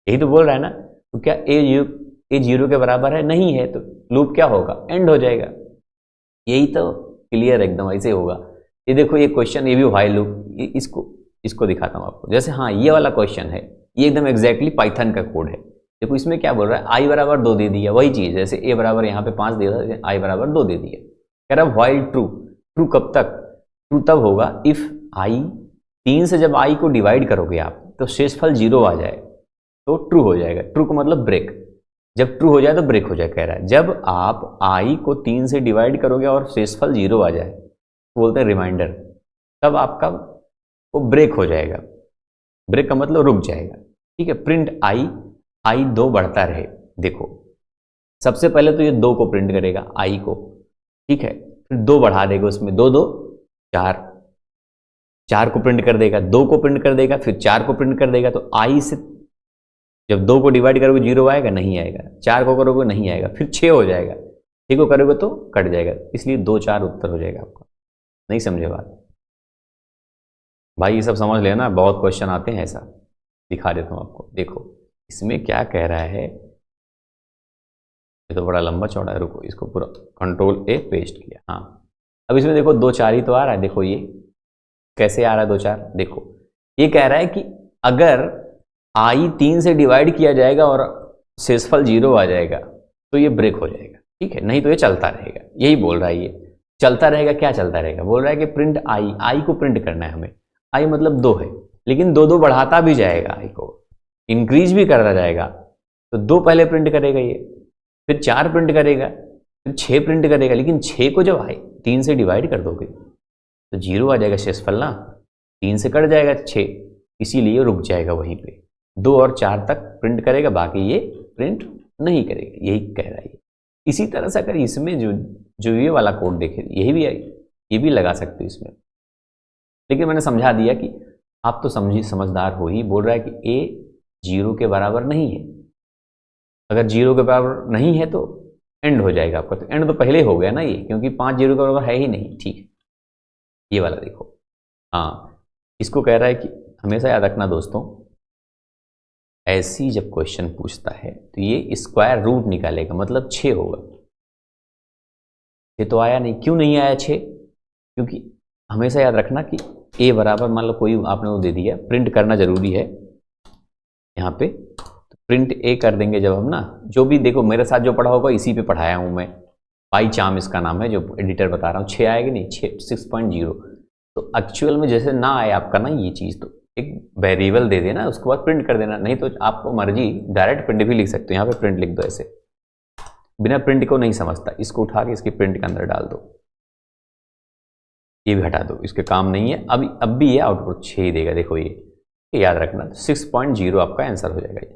यही तो बोल रहा है ना। तो क्या a 0 के बराबर है, नहीं है, तो लूप क्या होगा, एंड हो जाएगा। यही तो क्लियर एकदम ऐसे होगा। ये देखो ये क्वेश्चन, ये भी व्हाइल लूप, इसको दिखाता हूँ आपको। जैसे हाँ ये वाला क्वेश्चन है, ये एकदम एग्जैक्टली पाइथन का कोड है। देखो इसमें क्या बोल रहा है, i बराबर 2 दे दिया, वही चीज़ जैसे a बराबर यहाँ पे 5 दे दिया, i बराबर 2 दे दिया। कह रहा है व्हाइल ट्रू, ट्रू कब तक, ट्रू तब होगा इफ i 3 से जब i को डिवाइड करोगे आप तो शेषफल 0 आ जाए तो ट्रू हो जाएगा। ट्रू का मतलब ब्रेक, जब ट्रू हो जाए तो ब्रेक हो जाए। कह रहा है जब आप i को 3 से डिवाइड करोगे और शेषफल 0 आ जाए तो बोलते हैं रिमाइंडर, तब आपका वो ब्रेक हो जाएगा। ब्रेक का मतलब रुक जाएगा, ठीक है। प्रिंट i 2 बढ़ता रहे। देखो सबसे पहले तो ये 2 को प्रिंट करेगा i को, ठीक है, फिर 2 बढ़ा देगा उसमें, 2 2 4, 4 को प्रिंट कर देगा, 2 को प्रिंट कर देगा, फिर 4 को प्रिंट कर देगा। तो i से जब 2 को डिवाइड करोगे 0 आएगा, नहीं आएगा, 4 को करोगे नहीं आएगा, फिर 6 हो जाएगा, 6 को करोगे तो कट जाएगा, इसलिए 2 4 उत्तर हो जाएगा आपका। नहीं समझे बात भाई, ये सब समझ लेना, बहुत क्वेश्चन आते हैं ऐसा। दिखा देता हूँ आपको, देखो इसमें क्या कह रहा है, ये तो बड़ा लंबा चौड़ा है, रुको इसको पूरा कंट्रोल A पेस्ट किया। हाँ अब इसमें देखो 2 4 ही तो आ रहा है। देखो ये कैसे आ रहा है 2 4, देखो ये कह रहा है कि अगर i 3 से डिवाइड किया जाएगा और शेषफल 0 आ जाएगा तो ये ब्रेक हो जाएगा, ठीक है, नहीं तो ये चलता रहेगा। यही बोल रहा है, ये चलता रहेगा। क्या चलता रहेगा, बोल रहा है कि प्रिंट i को प्रिंट करना है हमें। i मतलब 2 है, लेकिन 2 2 बढ़ाता भी जाएगा, i को इंक्रीज भी करता जाएगा। तो 2 पहले प्रिंट करेगा ये, फिर 4 प्रिंट करेगा, फिर 6 प्रिंट करेगा, लेकिन 6 को जब i 3 से डिवाइड कर दोगे तो 0 आ जाएगा शेषफल ना, 3 से कट जाएगा 6, इसीलिए रुक जाएगा वहीं पे। 2 और 4 तक प्रिंट करेगा, बाकी ये प्रिंट नहीं करेगा, यही कह रहा है। इसी तरह से अगर इसमें जो ये वाला कोड देखे, ये भी लगा सकते हो इसमें, लेकिन मैंने समझा दिया कि आप तो समझदार हो ही। बोल रहा है कि a 0 के बराबर नहीं है, अगर 0 के बराबर नहीं है तो एंड हो जाएगा आपका। तो एंड तो पहले हो गया ना ये, क्योंकि 5 0 के बराबर है ही नहीं, ठीक है। ये वाला देखो, हाँ इसको कह रहा है कि हमेशा याद रखना दोस्तों, ऐसी जब क्वेश्चन पूछता है तो ये स्क्वायर रूट निकालेगा, मतलब 6 होगा। ये तो आया नहीं, क्यों नहीं आया 6? क्योंकि हमेशा याद रखना कि ए बराबर, मान लो कोई आपने वो दे दिया, प्रिंट करना जरूरी है यहाँ पे, तो प्रिंट ए कर देंगे जब हम ना, जो भी देखो मेरे साथ जो पढ़ा होगा इसी पे पढ़ाया हूँ मैं, पाई चाम इसका नाम है, जो एडिटर बता रहा हूँ। 6 आएगी नहीं, 6.0। तो एक्चुअल में जैसे ना आए आपका ना ये चीज़, तो एक वेरिएबल दे देना, उसके बाद प्रिंट कर देना, नहीं तो आपको मर्जी डायरेक्ट प्रिंट भी लिख सकते हो, यहाँ पे प्रिंट लिख दो ऐसे, बिना प्रिंट को नहीं समझता, इसको उठा के इसके प्रिंट के अंदर डाल दो, ये भी हटा दो, इसके काम नहीं है। अब भी ये आउटपुट 6 ही देगा, देखो ये याद रखना, 6.0 आपका आंसर हो जाएगा ये।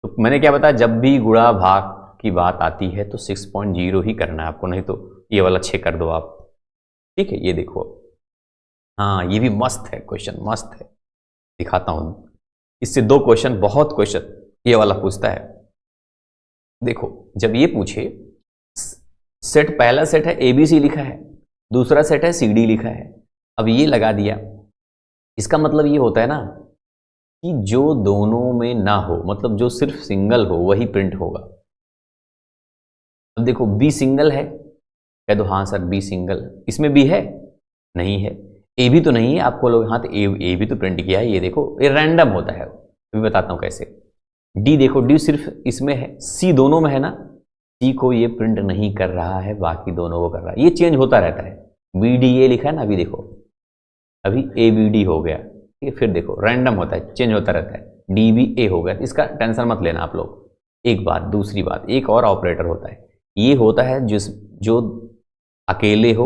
तो मैंने क्या बताया, जब भी गुणा भाग की बात आती है तो 6.0 ही करना है आपको, नहीं तो ये वाला 6 कर दो आप, ठीक है। ये देखो, हाँ ये भी मस्त है क्वेश्चन, मस्त है, दिखाता हूं। इससे 2 क्वेश्चन, बहुत क्वेश्चन ये वाला पूछता है। देखो जब ये पूछे, सेट, पहला सेट है ABC लिखा है, दूसरा सेट है CD लिखा है, अब ये लगा दिया, इसका मतलब ये होता है ना कि जो दोनों में ना हो, मतलब जो सिर्फ सिंगल हो वही प्रिंट होगा। अब देखो B सिंगल है, कह दो हाँ सर B सिंगल, इसमें B है नहीं है, A भी तो नहीं है, आपको लोग हाँ तो A भी तो प्रिंट किया है, ये देखो ये रैंडम होता है, अभी बताता हूँ कैसे। D देखो, D सिर्फ इसमें है, C दोनों में है ना, C को ये प्रिंट नहीं कर रहा है, बाकी दोनों को कर रहा है, ये चेंज होता रहता है। BDA लिखा है ना, अभी देखो अभी ABD हो गया, ठीक है, फिर देखो रैंडम होता है, चेंज होता रहता है, DBA हो गया, इसका टेंशन मत लेना आप लोग। एक बात, दूसरी बात, एक और ऑपरेटर होता है, ये होता है जो अकेले हो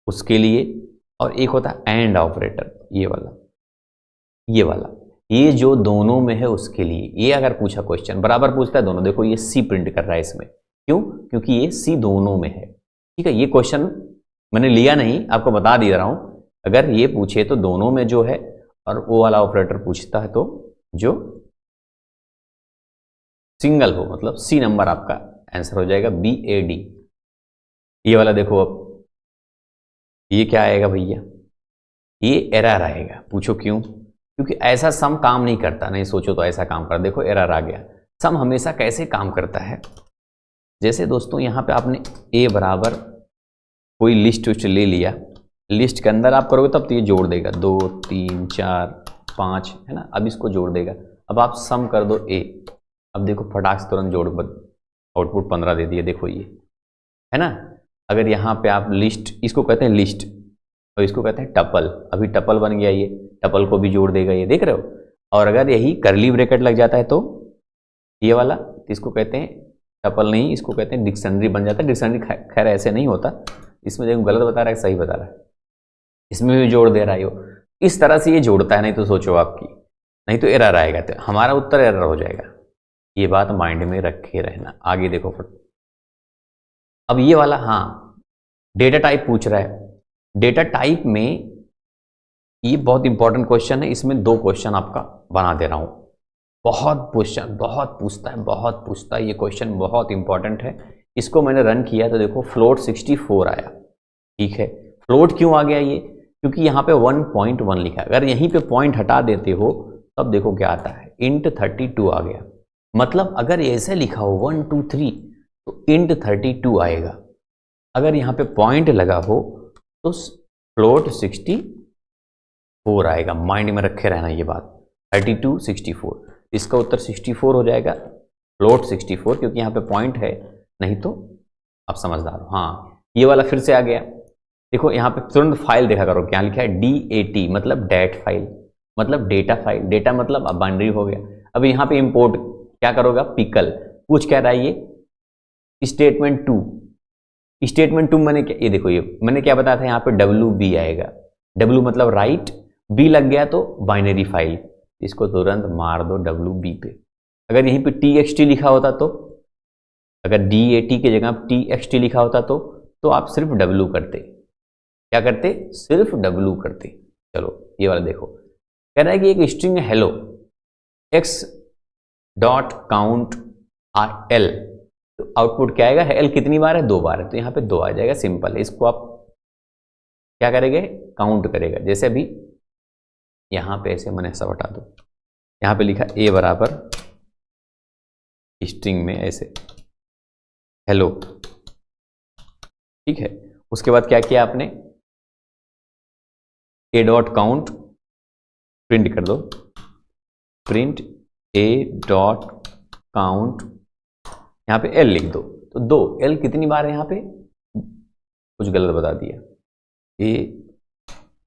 उसके लिए, और एक होता है एंड ऑपरेटर, ये वाला, ये जो दोनों में है उसके लिए। ये अगर पूछा क्वेश्चन बराबर पूछता है दोनों, देखो ये C प्रिंट कर रहा है इसमें, क्यों? क्योंकि ये C दोनों में है, ठीक है। ये क्वेश्चन मैंने लिया नहीं, आपको बता दे रहा हूं, अगर ये पूछे तो दोनों में जो है, और वो वाला ऑपरेटर पूछता है तो जो सिंगल हो, मतलब C नंबर आपका आंसर हो जाएगा BAD। ये वाला देखो, अब ये क्या आएगा भैया, ये एरर आएगा। पूछो क्यों? क्योंकि ऐसा सम काम नहीं करता, नहीं सोचो तो ऐसा काम कर, देखो एरर आ गया। सम हमेशा कैसे काम करता है, जैसे दोस्तों यहाँ पे आपने A बराबर कोई लिस्ट उस्ट ले लिया, लिस्ट के अंदर आप करोगे तब तो ये जोड़ देगा, 2 3 4 5 है ना, अब इसको जोड़ देगा। अब आप सम कर दो A, अब देखो फटाक से तुरंत जोड़, आउटपुट 15 दे दिए, देखो ये है ना। अगर यहाँ पे आप लिस्ट, इसको कहते हैं लिस्ट और इसको कहते हैं टपल, अभी टपल बन गया, ये टपल को भी जोड़ देगा, ये देख रहे हो। और अगर यही करली ब्रैकेट लग जाता है तो ये वाला, इसको कहते हैं टपल नहीं, इसको कहते हैं डिक्शनरी बन जाता है। डिक्शनरी खैर ऐसे नहीं होता, इसमें देखो गलत बता रहा है सही बता रहा है, इसमें भी जोड़ दे रहा है वो, इस तरह से ये जोड़ता है, नहीं तो सोचो आपकी, नहीं तो एरर आएगा, तो हमारा उत्तर एरर हो जाएगा। ये बात माइंड में रखे रहना। आगे देखो फट, अब ये वाला, हाँ डेटा टाइप पूछ रहा है, डेटा टाइप में ये बहुत इंपॉर्टेंट क्वेश्चन है, इसमें 2 क्वेश्चन आपका बना दे रहा हूं। बहुत क्वेश्चन, बहुत पूछता है ये क्वेश्चन, बहुत इंपॉर्टेंट है। इसको मैंने रन किया तो देखो फ्लोट 64 आया, ठीक है। फ्लोट क्यों आ गया ये? क्योंकि यहाँ पे 1.1 लिखा है, अगर यहीं पे पॉइंट हटा देते हो तब देखो क्या आता है, इंट 32 आ गया। मतलब अगर ऐसे लिखा हो 1 2 3 तो इंट 32 आएगा, अगर यहाँ पे पॉइंट लगा हो तो फ्लोट 64 आएगा। माइंड में रखे रहना ये बात, 32 64, इसका उत्तर 64 हो जाएगा, फ्लोट 64, क्योंकि यहाँ पे पॉइंट है, नहीं तो आप समझदार हो। हाँ ये वाला फिर से आ गया, देखो यहाँ पे तुरंत फाइल देखा करो, क्या लिखा है DAT, मतलब डेट फाइल, मतलब डेटा फाइल, डेटा मतलब अब बाइनरी हो गया। अब यहाँ पे इंपोर्ट क्या करोगा, पिकल, पूछ क्या रहा है ये, स्टेटमेंट 2, स्टेटमेंट 2 मैंने क्या, ये देखो ये मैंने क्या बताया था, यहाँ पे WB आएगा, W मतलब राइट, B लग गया तो बाइनरी फाइल, इसको तुरंत मार दो WB पे। अगर यहीं पे TXT लिखा होता तो, अगर DAT की जगह TXT लिखा होता तो आप सिर्फ W करते, क्या करते, सिर्फ W करते। चलो ये वाला देखो, कह रहा है कि एक string hello x dot count L, तो आउटपुट क्या आएगा, L कितनी बार है, 2 बार है, तो यहाँ पे 2 आ जाएगा, सिंपल है। इसको आप क्या करेंगे, काउंट करेगा, जैसे अभी यहाँ पे ऐसे मैंने ऐसा बता दो, यहाँ पे लिखा ए बराबर स्ट्रिंग में ऐसे हेलो, ठीक है। उसके बाद क्या किया आपने, ए डॉट काउंट प्रिंट कर दो, प्रिंट ए डॉट काउंट, यहाँ पे एल लिख दो। तो 2 एल कितनी बार है यहाँ पे, कुछ गलत बता दिया, ए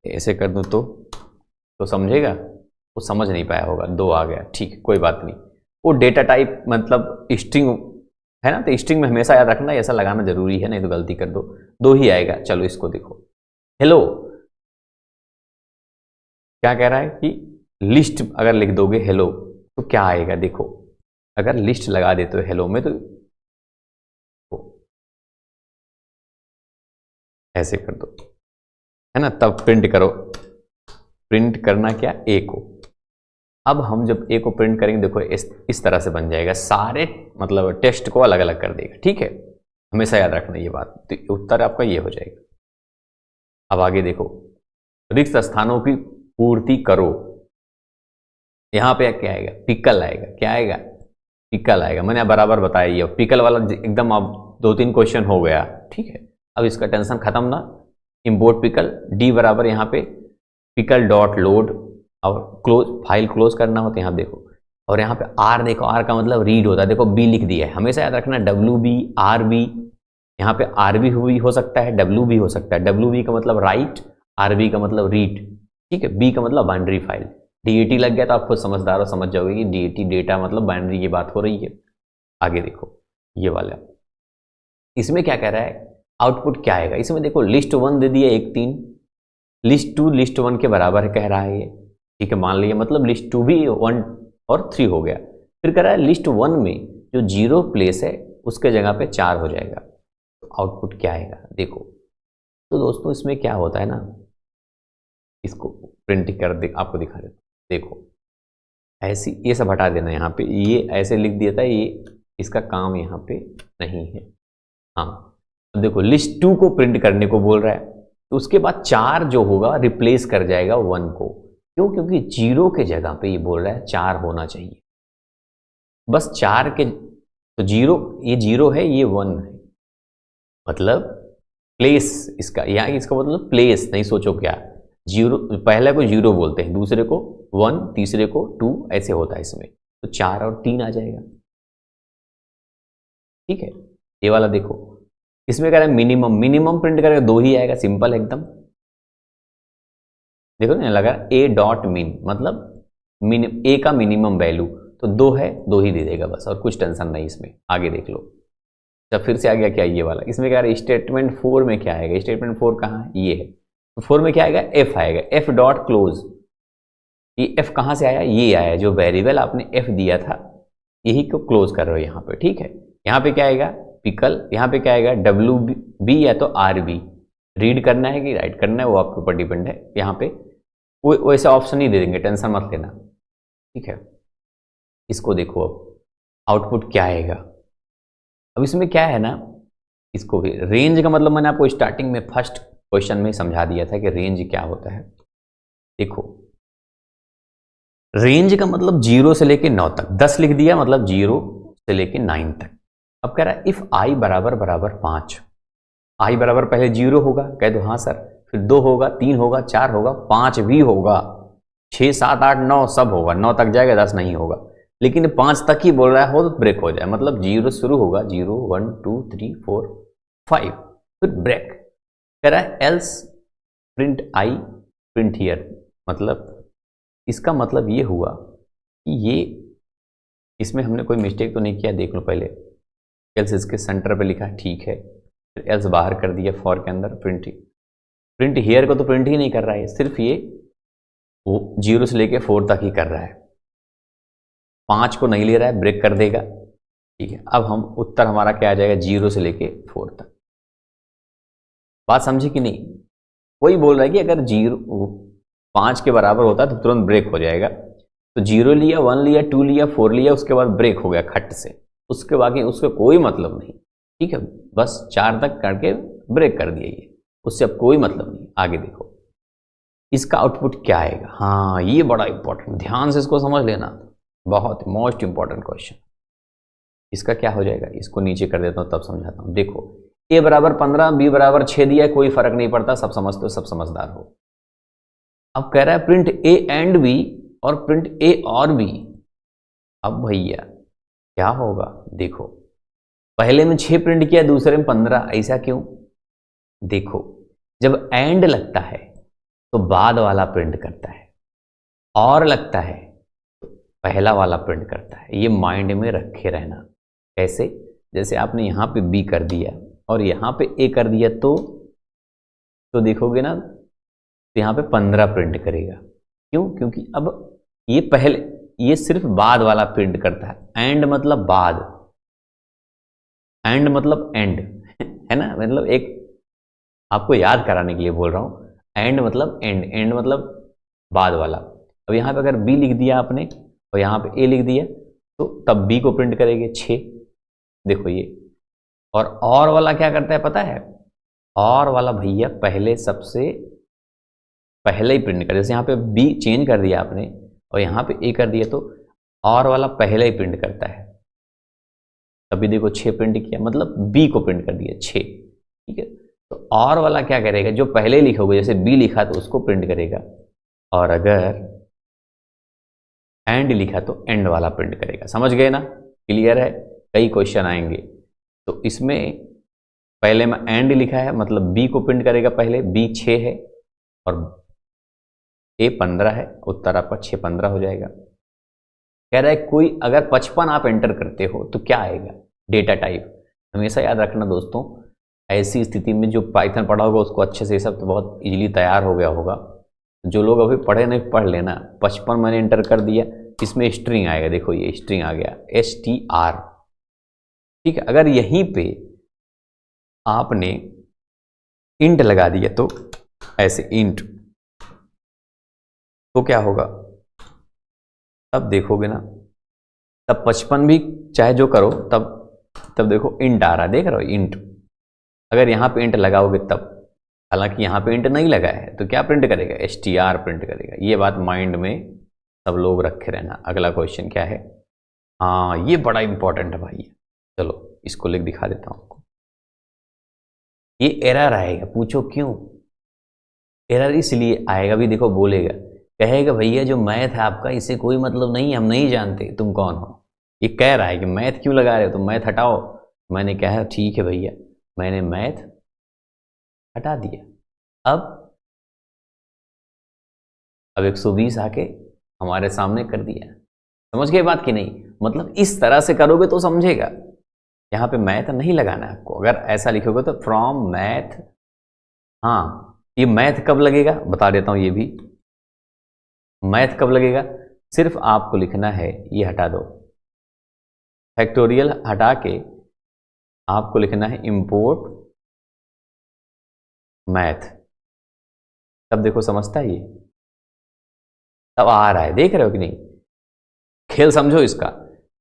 ऐसे कर दूं तो समझेगा, वो समझ नहीं पाया होगा, 2 आ गया, ठीक है कोई बात नहीं। वो डेटा टाइप मतलब स्ट्रिंग है ना, तो स्ट्रिंग में हमेशा याद रखना ऐसा लगाना जरूरी है, नहीं तो गलती कर दो, 2 ही आएगा। चलो इसको देखो, हेलो क्या कह रहा है कि लिस्ट अगर लिख दोगे हेलो तो क्या आएगा, देखो अगर लिस्ट लगा देते हो हेलो में तो ऐसे कर दो, है ना, तब प्रिंट करो, प्रिंट करना क्या, ए को। अब हम जब ए को प्रिंट करेंगे देखो इस तरह से बन जाएगा, सारे मतलब टेक्स्ट को अलग अलग कर देगा, ठीक है, हमेशा याद रखना ये बात। तो उत्तर आपका ये हो जाएगा। अब आगे देखो, रिक्त स्थानों की पूर्ति करो, यहां पे क्या आएगा, पिकल आएगा, क्या आएगा, पिकल आएगा। मैंने बराबर बताया, ये पिकल वाला एकदम अब 2-3 क्वेश्चन हो गया, ठीक है। अब इसका टेंशन खत्म ना, इंपोर्ट पिकल, डी बराबर यहाँ पे पिकल डॉट लोड, और क्लोज फाइल क्लोज करना हो तो यहाँ देखो, और यहाँ पे आर देखो, आर का मतलब रीड होता है, देखो बी लिख दिया है, हमेशा याद रखना डब्ल्यू बी आर बी, यहाँ पे आर बी हो सकता है, डब्ल्यू बी हो सकता है, डब्ल्यू बी का मतलब राइट, आर बी का मतलब रीड, ठीक है, बी का मतलब बाइनरी फाइल। डीएटी लग गया तो आप खुद समझदार हो, समझ जाओगे कि डीएटी डेटा मतलब बाइनरी की बात हो रही है। आगे देखो ये वाला, इसमें क्या कह रहा है, आउटपुट क्या आएगा, इसमें देखो लिस्ट 1 दे दिया 1 3, लिस्ट 2 लिस्ट 1 के बराबर है कह रहा है ये, ठीक है, मान लिया, मतलब लिस्ट 2 भी 1 और 3 हो गया। फिर कह रहा है लिस्ट 1 में जो 0 प्लेस है उसके जगह पे 4 हो जाएगा, तो आउटपुट क्या आएगा देखो। तो दोस्तों इसमें क्या होता है ना, इसको प्रिंट कर दे, आपको दिखा देता, देखो ऐसी ये सब हटा देना, यहाँ पे ये ऐसे लिख दिया था, ये इसका काम यहाँ पे नहीं है। हाँ अब देखो लिस्ट 2 को प्रिंट करने को बोल रहा है, तो उसके बाद 4 जो होगा रिप्लेस कर जाएगा 1 को, क्यों, क्योंकि 0 के जगह पे ये बोल रहा है 4 होना चाहिए, बस 4 के, तो 0 ये 0 है, ये 1 है, मतलब प्लेस इसका, यहाँ इसका मतलब प्लेस, नहीं सोचो क्या, 0 पहले को 0 बोलते हैं, दूसरे को 1, तीसरे को 2, ऐसे होता है इसमें, तो 4 और 3 आ जाएगा, ठीक है। ये वाला देखो, इसमें कह रहा है मिनिमम, मिनिमम प्रिंट करेगा 2 ही आएगा, सिंपल एकदम, देखो ना लगा ए डॉट मिन, मतलब ए का मिनिमम वैल्यू, तो 2 है, 2 ही दे देगा बस, और कुछ टेंशन नहीं इसमें। आगे देख लो, जब फिर से आ गया क्या, ये वाला, इसमें क्या है स्टेटमेंट 4 में क्या आएगा, स्टेटमेंट 4 कहाँ है, ये है, तो 4 में क्या आएगा, एफ आएगा, एफ डॉट क्लोज, ये एफ कहाँ से आया, ये आया, जो वेरिएबल आपने एफ दिया था यही को क्लोज कर रहे हो यहाँ पे, ठीक है। यहाँ पे क्या आएगा पिकल, यहाँ पे क्या आएगा डब्ल्यू बी या तो आर बी, रीड करना है कि राइट करना है वो आपके ऊपर डिपेंड है, यहाँ पे वो वैसे ऑप्शन ही दे देंगे, टेंशन मत लेना, ठीक है। इसको देखो अब आउटपुट क्या आएगा, अब इसमें क्या है ना, इसको भी रेंज का मतलब मैंने आपको स्टार्टिंग में फर्स्ट क्वेश्चन में समझा दिया था कि रेंज क्या होता है। देखो रेंज का मतलब 0 से लेके 9 तक, 10 लिख दिया मतलब 0 से लेके 9 तक। अब कह रहा है इफ आई बराबर बराबर 5, आई बराबर पहले 0 होगा, कह दो हाँ सर, फिर 2 होगा, 3 होगा, 4 होगा, 5 भी होगा, 6 7 8 9 सब होगा, 9 तक जाएगा, 10 नहीं होगा, लेकिन 5 तक ही बोल रहा है, हो तो ब्रेक हो जाए, मतलब 0 शुरू होगा, 0 1 2 3 4 5, फिर ब्रेक। कह रहा है else print I print here, मतलब इसका मतलब ये हुआ कि ये इसमें हमने कोई मिस्टेक तो नहीं किया, देख लो पहले, एल्स इसके सेंटर पे लिखा ठीक है, फिर एल्स बाहर कर दिया फॉर के अंदर, प्रिंट हियर को तो प्रिंट ही नहीं कर रहा है, सिर्फ ये वो 0 से लेके 4 तक ही कर रहा है, 5 को नहीं ले रहा है, ब्रेक कर देगा, ठीक है। अब हम उत्तर हमारा क्या आ जाएगा 0 से लेके 4 तक, बात समझी कि नहीं। वही बोल रहा है कि अगर 5 के बराबर होता है तो तुरंत ब्रेक हो जाएगा, तो 0 लिया, 1 लिया, 2 लिया, 4 लिया, उसके बाद ब्रेक हो गया खट से, उसके बाकी उसका कोई मतलब नहीं, ठीक है, बस 4 तक करके ब्रेक कर दिया, ये उससे अब कोई मतलब नहीं। आगे देखो, इसका आउटपुट क्या आएगा। हाँ, ये बड़ा इंपॉर्टेंट, ध्यान से इसको समझ लेना, बहुत मोस्ट इंपॉर्टेंट क्वेश्चन। इसका क्या हो जाएगा, इसको नीचे कर देता हूं तब समझाता हूं। देखो a बराबर 15, b बराबर 6 दिया है, कोई फर्क नहीं पड़ता, सब समझते हो, सब समझदार हो। अब कह रहा है प्रिंट a एंड b और प्रिंट a और b। अब भैया क्या होगा, देखो पहले में 6 प्रिंट किया, दूसरे में 15, ऐसा क्यों। देखो जब एंड लगता है तो बाद वाला प्रिंट करता है, और लगता है तो पहला वाला प्रिंट करता है। ये माइंड में रखे रहना। कैसे, जैसे आपने यहाँ पे बी कर दिया और यहाँ पे ए कर दिया, तो देखोगे ना, तो यहाँ पे 15 प्रिंट करेगा। क्यों, क्योंकि अब ये पहले, ये सिर्फ बाद वाला प्रिंट करता है। एंड मतलब बाद, एंड मतलब एंड है ना, मतलब एक आपको याद कराने के लिए बोल रहा हूं। एंड मतलब एंड, एंड मतलब बाद वाला। अब यहाँ पे अगर बी लिख दिया आपने और यहाँ पे ए लिख दिया, तो तब बी को प्रिंट करेंगे 6। देखो ये, और वाला क्या करता है पता है, और वाला भैया पहले सबसे पहले ही प्रिंट कर, जैसे यहाँ पे बी चेंज कर दिया आपने और यहाँ पे ए कर दिया, तो और वाला पहले ही प्रिंट करता है। तभी देखो 6 प्रिंट किया, मतलब बी को प्रिंट कर दिया 6, ठीक है। तो और वाला क्या करेगा, जो पहले लिखोगे, जैसे बी लिखा तो उसको प्रिंट करेगा, और अगर एंड लिखा तो एंड वाला प्रिंट करेगा। समझ गए ना, क्लियर है। कई क्वेश्चन आएंगे, तो इसमें पहले में एंड लिखा है, मतलब बी को प्रिंट करेगा पहले, बी 6 है और ए 15 है, उत्तर आपका 6 15 हो जाएगा। कह रहा है कोई अगर 55 आप एंटर करते हो तो क्या आएगा, डेटा टाइप। हमेशा याद रखना दोस्तों, ऐसी स्थिति में जो पाइथन पढ़ा होगा उसको अच्छे से सब तो बहुत इजीली तैयार हो गया होगा। जो लोग अभी पढ़े नहीं, पढ़ लेना। 55 मैंने एंटर कर दिया, इसमें स्ट्रिंग आएगा, देखो ये स्ट्रिंग आ गया STR, ठीक है। अगर यहीं पे आपने इंट लगा दिया, तो ऐसे इंट, तो क्या होगा, तब देखोगे ना, तब 55 भी चाहे जो करो, तब देखो इंट आ रहा है, देख रहे हो इंट। अगर यहाँ पे इंट लगाओगे तब, हालांकि यहाँ पे इंट नहीं लगा है, तो क्या प्रिंट करेगा, STR प्रिंट करेगा। ये बात माइंड में सब लोग रखे रहना। अगला क्वेश्चन क्या है, हाँ ये बड़ा इंपॉर्टेंट है भाई, चलो इसको लिख दिखा देता हूँ आपको। ये एरर आएगा, पूछो क्यों। एरर इसलिए आएगा, भी देखो बोलेगा, कहेगा भैया जो मैथ है आपका इससे कोई मतलब नहीं, हम नहीं जानते तुम कौन हो। ये कह रहा है कि मैथ क्यों लगा रहे हो, तुम मैथ हटाओ। मैंने कहा ठीक है भैया, मैंने मैथ हटा दिया। अब 120 आके हमारे सामने कर दिया। समझ गए बात की नहीं, मतलब इस तरह से करोगे तो समझेगा। यहाँ पे मैथ नहीं लगाना है आपको। अगर ऐसा लिखोगे तो फ्रॉम मैथ, हाँ ये मैथ कब लगेगा बता देता हूँ। ये भी मैथ कब लगेगा, सिर्फ आपको लिखना है, ये हटा दो, फैक्टोरियल हटा के आपको लिखना है इंपोर्ट मैथ। तब देखो समझता है ये, तब आ रहा है, देख रहे हो कि नहीं। खेल समझो इसका,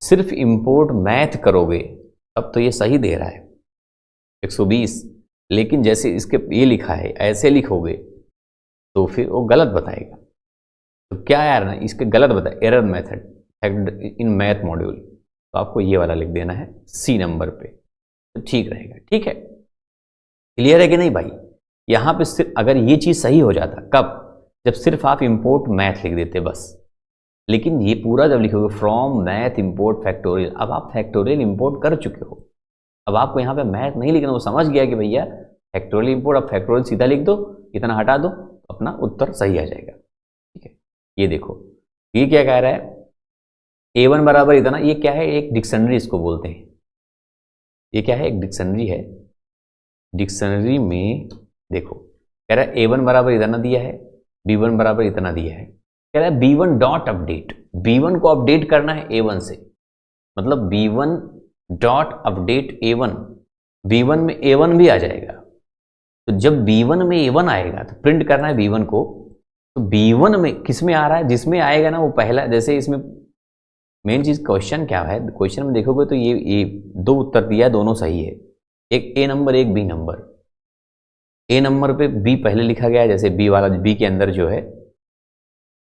सिर्फ इंपोर्ट मैथ करोगे तब तो ये सही दे रहा है 120, लेकिन जैसे इसके ये लिखा है ऐसे लिखोगे तो फिर वो गलत बताएगा। तो क्या यार ना, इसके गलत बताए, error method in math module, तो आपको ये वाला लिख देना है C नंबर पे, तो ठीक रहेगा। ठीक है, क्लियर है कि नहीं भाई। यहाँ पे सिर्फ अगर ये चीज़ सही हो जाता, कब, जब सिर्फ आप इंपोर्ट मैथ लिख देते बस। लेकिन ये पूरा जब लिखोगे फ्रॉम मैथ इंपोर्ट फैक्टोरियल, अब आप फैक्टोरियल इंपोर्ट कर चुके हो, अब आपको यहाँ पे मैथ नहीं लिखना। वो समझ गया कि भैया फैक्टोरियल इंपोर्ट, अब फैक्टोरियल सीधा लिख दो, इतना हटा दो, अपना उत्तर सही आ जाएगा। ठीक है, ये देखो ये क्या कह रहा है, A1 बराबर इतना, ये क्या है, एक डिक्शनरी इसको बोलते हैं। ये क्या है, एक डिक्शनरी है। डिक्शनरी में देखो कह रहा है A1 बराबर इतना दिया है, B1 बराबर इतना दिया है। कह रहा है B1 डॉट अपडेट, B1 को अपडेट करना है A1 से, मतलब B1 dot update A1, B1 में A1 भी आ जाएगा। तो जब B1 में A1 आएगा तो प्रिंट करना है B1 को। तो B1 में किस में आ रहा है, जिसमें आएगा ना वो पहला, जैसे इसमें मेन चीज क्वेश्चन क्या है, क्वेश्चन में देखोगे तो ये दो उत्तर दिया है, दोनों सही है, एक A नंबर एक B नंबर। ए नंबर पे बी पहले लिखा गया है, जैसे बी वाला बी के अंदर जो है,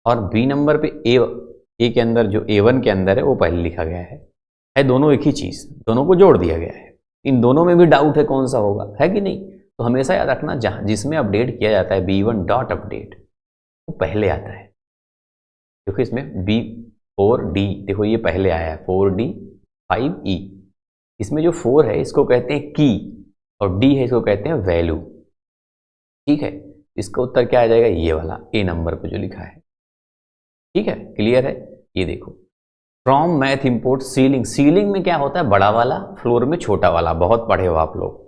और बी नंबर पे ए के अंदर जो A1 के अंदर है वो पहले लिखा गया है दोनों एक ही चीज, दोनों को जोड़ दिया गया है। इन दोनों में भी डाउट है कौन सा होगा, है कि नहीं? तो हमेशा याद रखना जहां जिसमें अपडेट किया जाता है B1 डॉट अपडेट वो पहले आता है। देखो इसमें B4D, देखो ये पहले आया है 4D 5E। इसमें जो 4 है इसको कहते हैं की और D है इसको कहते हैं वैल्यू। ठीक है, इसका उत्तर क्या आ जाएगा? ये वाला ए नंबर पे जो लिखा है। ठीक है, क्लियर है? ये देखो from math import ceiling. Ceiling में क्या होता है? बड़ा वाला, फ्लोर में छोटा वाला। बहुत पढ़े हो आप लोग।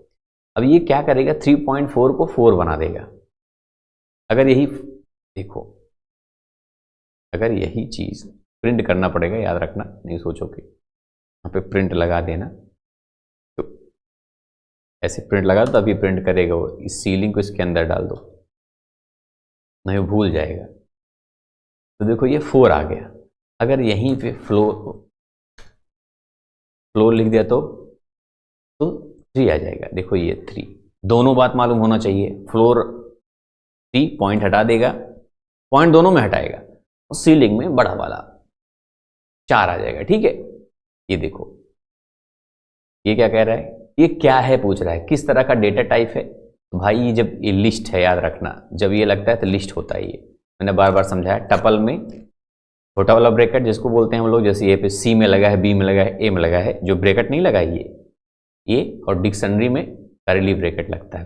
अब ये क्या करेगा? 3.4 को 4 बना देगा। अगर यही देखो, अगर यही चीज प्रिंट करना पड़ेगा, याद रखना, नहीं सोचो कि यहाँ पे प्रिंट लगा देना, तो ऐसे प्रिंट लगा दो तभी प्रिंट करेगा वो। इस सीलिंग को इसके अंदर डाल दो, नहीं भूल जाएगा। तो देखो ये 4 आ गया। अगर यहीं पे फ्लोर लिख दिया तो 3 आ जाएगा। देखो ये 3, दोनों बात मालूम होना चाहिए। फ्लोर 3 पॉइंट हटा देगा, पॉइंट दोनों में हटाएगा, और सीलिंग में बड़ा वाला 4 आ जाएगा। ठीक है, ये देखो ये क्या कह रहा है? ये क्या है पूछ रहा है, किस तरह का डेटा टाइप है। तो भाई ये जब ये लिस्ट है, याद रखना, जब ये लगता है तो लिस्ट होता है। ये मैंने बार बार समझाया। टपल में छोटा वाला ब्रैकेट जिसको बोलते हैं हम लोग, जैसे ये पे सी में लगा है, बी में लगा है, ए में लगा है, जो ब्रैकेट नहीं लगा है ये, और डिक्शनरी में करली ब्रैकेट लगता है,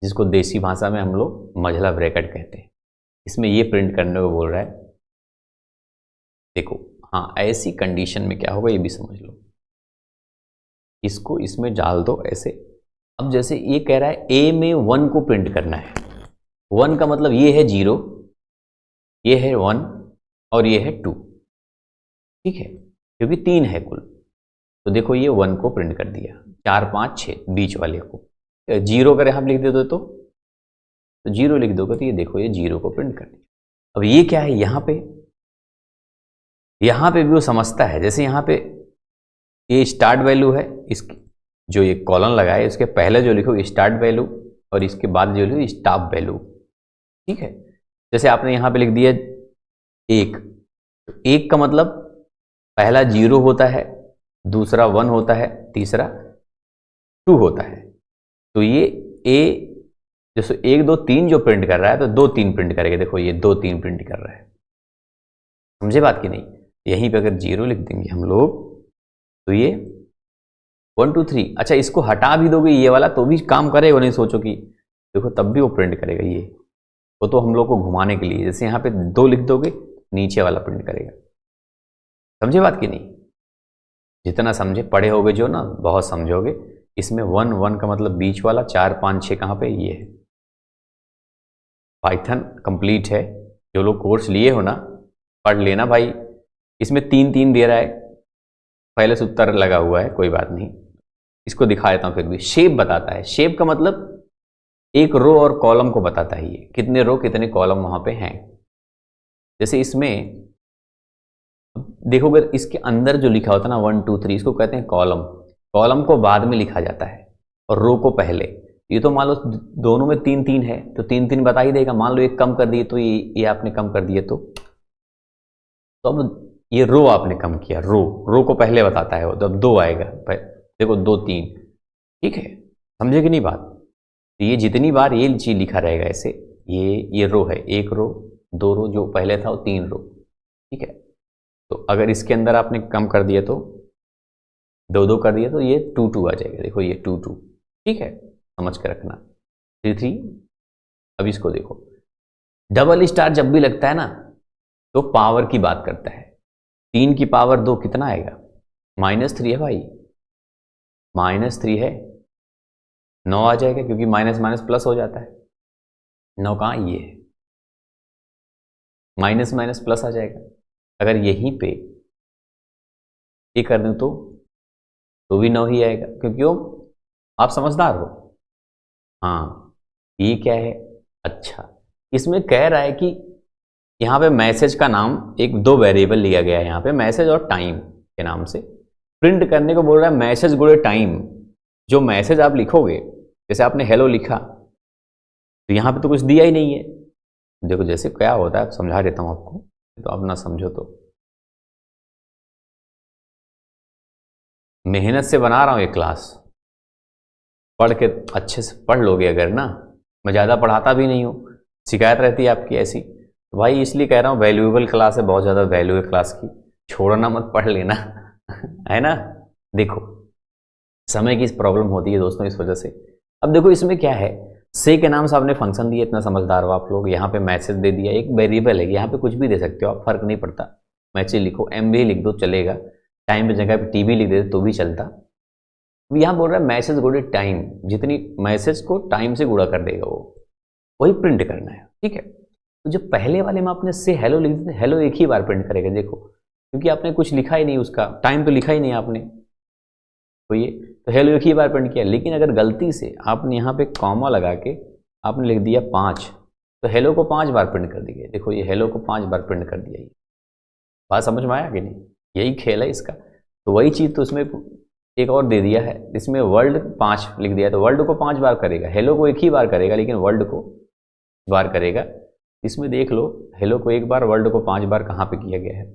जिसको देसी भाषा में हम लोग मझला ब्रैकेट कहते हैं। इसमें ये प्रिंट करने को बोल रहा है। देखो हाँ, ऐसी कंडीशन में क्या होगा ये भी समझ लो। इसको इसमें डाल दो ऐसे। अब जैसे ये कह रहा है ए में 1 को प्रिंट करना है। 1 का मतलब ये है 0, ये है 1 और ये है 2। ठीक है, क्योंकि 3 है कुल। तो देखो ये 1 को प्रिंट कर दिया, 4 5 6 बीच वाले को। 0 अगर यहां लिख दे दो तो 0 लिख दोगे तो ये देखो ये 0 को प्रिंट कर दिया। अब ये क्या है? यहां पे भी वो समझता है। जैसे यहां पे ये स्टार्ट वैल्यू है, इसकी जो ये कॉलम लगा है इसके पहले जो लिखो स्टार्ट वैल्यू, और इसके बाद जो लिखो स्टॉप वैल्यू। ठीक है, जैसे आपने यहां पे लिख दिया 1, तो 1 का मतलब पहला 0 होता है, दूसरा 1 होता है, तीसरा 2 होता है। तो ये ए जैसे 1 2 3 जो प्रिंट कर रहा है तो 2 3 प्रिंट करेगा। देखो ये 2 3 प्रिंट कर रहा है। समझे बात की नहीं? यहीं पे अगर 0 लिख देंगे हम लोग तो ये 1 2 3। अच्छा, इसको हटा भी दोगे ये वाला तो भी काम करेगा, नहीं सोचो कि देखो तब भी वो प्रिंट करेगा। ये वो तो हम लोग को घुमाने के लिए, जैसे यहाँ पे 2 लिख दोगे नीचे वाला प्रिंट करेगा। समझे बात की नहीं? जितना समझे पढ़े होगे जो ना, बहुत समझोगे। इसमें 1 1 का मतलब बीच वाला, 4 5 6 कहाँ पे? ये है। पाइथन कंप्लीट है, जो लोग कोर्स लिए हो ना पढ़ लेना भाई। इसमें 3 3 दे रहा है, पहले से उत्तर लगा हुआ है, कोई बात नहीं। इसको दिखा देता हूं फिर भी। शेप बताता है। शेप का मतलब एक रो और कॉलम को बताता है। ये कितने रो कितने कॉलम वहां पे हैं। जैसे इसमें देखोगे इसके अंदर जो लिखा होता है ना 1 2 3, इसको कहते हैं कॉलम। कॉलम को बाद में लिखा जाता है और रो को पहले। ये तो मान लो दोनों में 3 3 है तो 3 3 बता ही देगा। मान लो एक कम कर दिए तो ये आपने कम कर दिए तो अब ये रो आपने कम किया, रो को पहले बताता है वो, तो अब 2 आएगा। देखो 2 3। ठीक है, समझे कि नहीं बात? तो ये जितनी बार ये चीज लिखा रहेगा ऐसे, ये रो है, 1 रो 2 रो, जो पहले था वो 3 रो। ठीक है, तो अगर इसके अंदर आपने कम कर दिया तो 2 2 कर दिया तो ये 2 2 आ जाएगा। देखो ये 2 2। ठीक है, समझ के रखना। 3 3। अब इसको देखो, डबल स्टार जब भी लगता है ना तो पावर की बात करता है। 3 की पावर 2 कितना आएगा? -3 है भाई, -3 है, 9 आ जाएगा, क्योंकि माइनस माइनस प्लस हो जाता है। 9 कहाँ? ये है, माइनस माइनस प्लस आ जाएगा। अगर यहीं पे ये कर दूं तो भी 9 ही आएगा, क्योंकि वो आप समझदार हो। हाँ, ये क्या है? अच्छा, इसमें कह रहा है कि यहाँ पे मैसेज का नाम 2 वेरिएबल लिया गया है यहाँ पे, मैसेज और टाइम के नाम से। प्रिंट करने को बोल रहा है मैसेज गुणे टाइम। जो मैसेज आप लिखोगे, जैसे आपने हेलो लिखा तो यहाँ पे तो कुछ दिया ही नहीं है। देखो जैसे क्या होता है, समझा देता हूँ आपको, तो आप ना समझो तो। मेहनत से बना रहा हूँ ये क्लास, पढ़ के अच्छे से पढ़ लोगे अगर ना, मैं ज़्यादा पढ़ाता भी नहीं हूँ, शिकायत रहती है आपकी ऐसी, तो भाई इसलिए कह रहा हूँ वैल्यूएबल क्लास है, बहुत ज़्यादा वैल्यू है क्लास की, छोड़ना मत, पढ़ लेना है ना। देखो समय की प्रॉब्लम होती है दोस्तों इस वजह से। अब देखो इसमें क्या है, से के नाम से आपने फंक्शन दिया, इतना समझदार हो आप लोग। यहाँ पे मैसेज दे दिया, एक वेरिएबल है, यहाँ पे कुछ भी दे सकते हो आप, फर्क नहीं पड़ता। मैसेज लिखो, एम भी लिख दो चलेगा, टाइम की जगह पे टीवी लिख देते तो भी चलता। यहाँ बोल रहा है मैसेज गुड़े टाइम, जितनी मैसेज को टाइम से गुणा कर देगा वो, वही प्रिंट करना है, ठीक है। तो जो पहले वाले में आपने से हेलो लिख दिया, हेलो एक ही बार प्रिंट करेगा, देखो क्योंकि आपने कुछ लिखा ही नहीं, उसका टाइम तो लिखा ही नहीं आपने, तो ये तो हेलो एक ही बार प्रिंट किया। लेकिन अगर गलती से आपने यहाँ पे कॉमा लगा के आपने लिख दिया 5, तो हेलो को 5 बार प्रिंट कर दिया। देखो ये हेलो को 5 बार प्रिंट कर दिया, ये बात समझ में आया कि नहीं, यही खेल है इसका। तो वही चीज़ तो उसमें एक और दे दिया है, इसमें वर्ल्ड 5 लिख दिया, तो वर्ल्ड को 5 बार करेगा, हेलो को एक ही बार करेगा लेकिन वर्ल्ड को बार करेगा। इसमें देख लो, हेलो को एक बार, वर्ल्ड को 5 बार कहाँ पे किया गया है,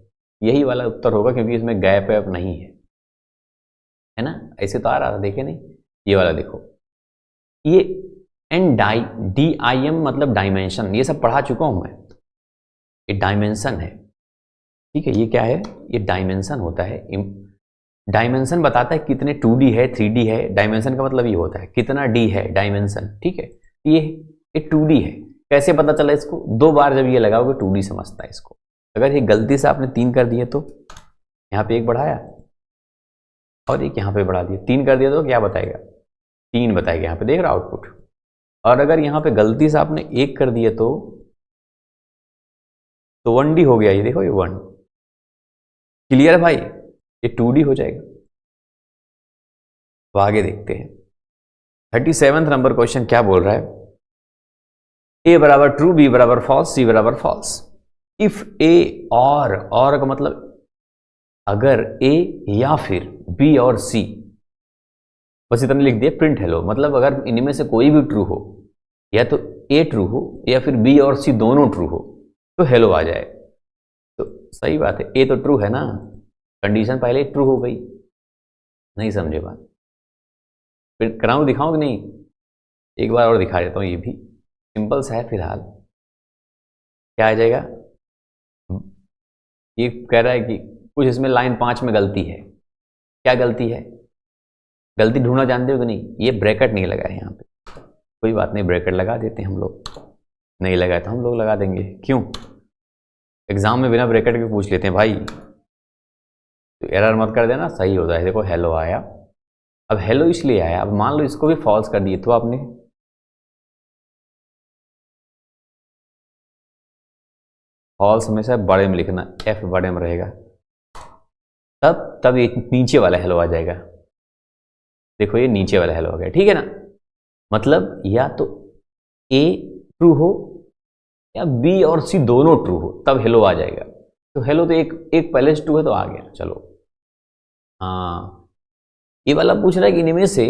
यही वाला उत्तर होगा, क्योंकि इसमें गैप वैप नहीं है ना। ऐसे तो आ रहा था, देखे नहीं, ये वाला देखो, ये DIM मतलब डायमेंशन, ये सब पढ़ा चुका हूं मैं, ये डायमेंशन है, ठीक है। ये क्या है, ये डायमेंशन होता है। डायमेंशन बताता है कितने 2D है 3D है, डायमेंशन का मतलब ये होता है कितना D है डायमेंशन, ठीक है। ये 2D है, कैसे पता चला इसको, 2 बार जब ये लगाओगे 2D समझता है इसको। अगर ये गलती से आपने 3 कर दिए तो यहाँ पे 1 बढ़ाया और एक यहाँ पे बढ़ा दिया, 3 कर दिया तो क्या बताएगा, 3 बताएगा, यहाँ पे देख रहा आउटपुट। और अगर यहाँ पे गलती से आपने 1 कर दिया तो 1D हो गया, ये देखो ये 1, क्लियर है भाई, ये 2D हो जाएगा। तो आगे देखते हैं 37वां नंबर क्वेश्चन क्या बोल रहा है, A बराबर ट्रू, B बराबर फॉल्स, C बराबर फॉल्स। इफ A और का मतलब अगर A या फिर B और C, बस इतना लिख दिया, प्रिंट हेलो, मतलब अगर इनमें से कोई भी ट्रू हो, या तो A ट्रू हो या फिर B और C दोनों ट्रू हो, तो हेलो आ जाए। तो सही बात है, A तो ट्रू है ना, कंडीशन पहले ट्रू हो गई, नहीं समझे बात, फिर कराऊं दिखाऊं कि नहीं, एक बार और दिखा देता हूं, ये भी सिंपल सा है। फिलहाल क्या आ जाएगा, ये कह रहा है कि कुछ इसमें लाइन 5 में गलती है, क्या गलती है, गलती ढूंढना जानते हो कि नहीं, ये ब्रैकेट नहीं लगा है यहाँ पे, कोई बात नहीं, ब्रैकेट लगा देते हैं हम लोग, नहीं लगाया तो हम लोग लगा देंगे, क्यों, एग्जाम में बिना ब्रैकेट के पूछ लेते हैं भाई, तो एरर मत कर देना, सही होता है। देखो हेलो आया, अब हेलो इसलिए आया, अब मान लो इसको भी फॉल्स कर दिए तो आपने, फॉल्स हमेशा बड़े में लिखना, F बड़े में रहेगा, तब ये नीचे वाला हेलो आ जाएगा। देखो ये नीचे वाला हेलो आ गया, ठीक है ना, मतलब या तो A ट्रू हो या B और C दोनों ट्रू हो, तब हेलो आ जाएगा। तो हेलो तो एक पहले से ट्रू है तो आ गया, चलो। हाँ, ये वाला पूछ रहा है कि इनमें से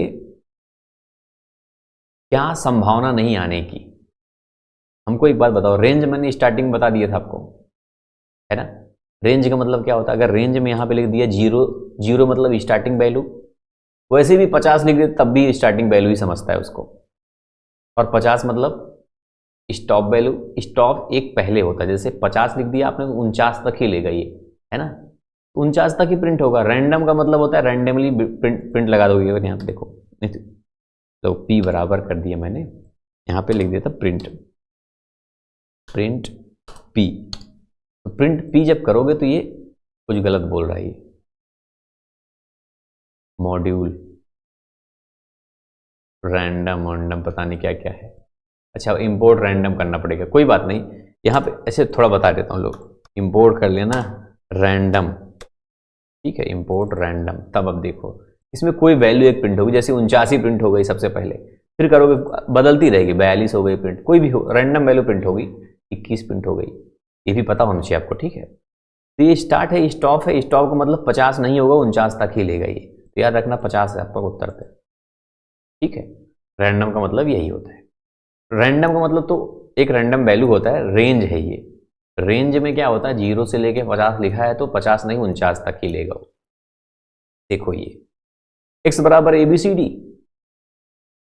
क्या संभावना नहीं आने की। हमको एक बात बताओ, रेंज मैंने स्टार्टिंग बता दिया था आपको, है ना, रेंज का मतलब क्या होता है, अगर रेंज में यहाँ पे लिख दिया 0 मतलब स्टार्टिंग वैल्यू, वैसे भी 50 लिख दे तब भी स्टार्टिंग वैल्यू ही समझता है उसको, और 50 मतलब स्टॉप वैल्यू, स्टॉप एक पहले होता है, जैसे 50 लिख दिया आपने 49 तक ही ले गई है ना, 49 तक ही प्रिंट होगा। रैंडम का मतलब होता है रैंडमली प्रिंट लगा दोगे, अगर यहाँ पे देखो, तो P बराबर कर दिया मैंने, यहाँ पे लिख दिया था प्रिंट P, तो प्रिंट P जब करोगे तो ये कुछ गलत बोल रहा है, ये मॉड्यूल रैंडम पता नहीं क्या क्या है, अच्छा इंपोर्ट रैंडम करना पड़ेगा, कोई बात नहीं, यहाँ पे ऐसे थोड़ा बता देता हूँ, लोग इंपोर्ट कर लेना रैंडम, ठीक है, इंपोर्ट रैंडम, तब अब देखो इसमें कोई वैल्यू एक प्रिंट होगी, जैसे 49 प्रिंट हो गई सबसे पहले, फिर करोगे बदलती रहेगी, 42 हो गई प्रिंट, कोई भी हो रैंडम वैल्यू प्रिंट होगी, 21 प्रिंट हो गई, ये भी पता होना चाहिए आपको, ठीक है। तो ये स्टार्ट है, स्टॉप है, स्टॉप का मतलब 50 नहीं होगा, 49 तक ही लेगा ये, तो याद रखना 50 है आपका उत्तर पे, ठीक है, रैंडम का मतलब यही होता है। रैंडम का मतलब तो एक रैंडम वैल्यू होता है, रेंज है ये। रेंज में क्या होता है, 0 से लेके 50 लिखा है तो 50 नहीं 49 तक ही लेगा वो। देखो ये x बराबर ABCD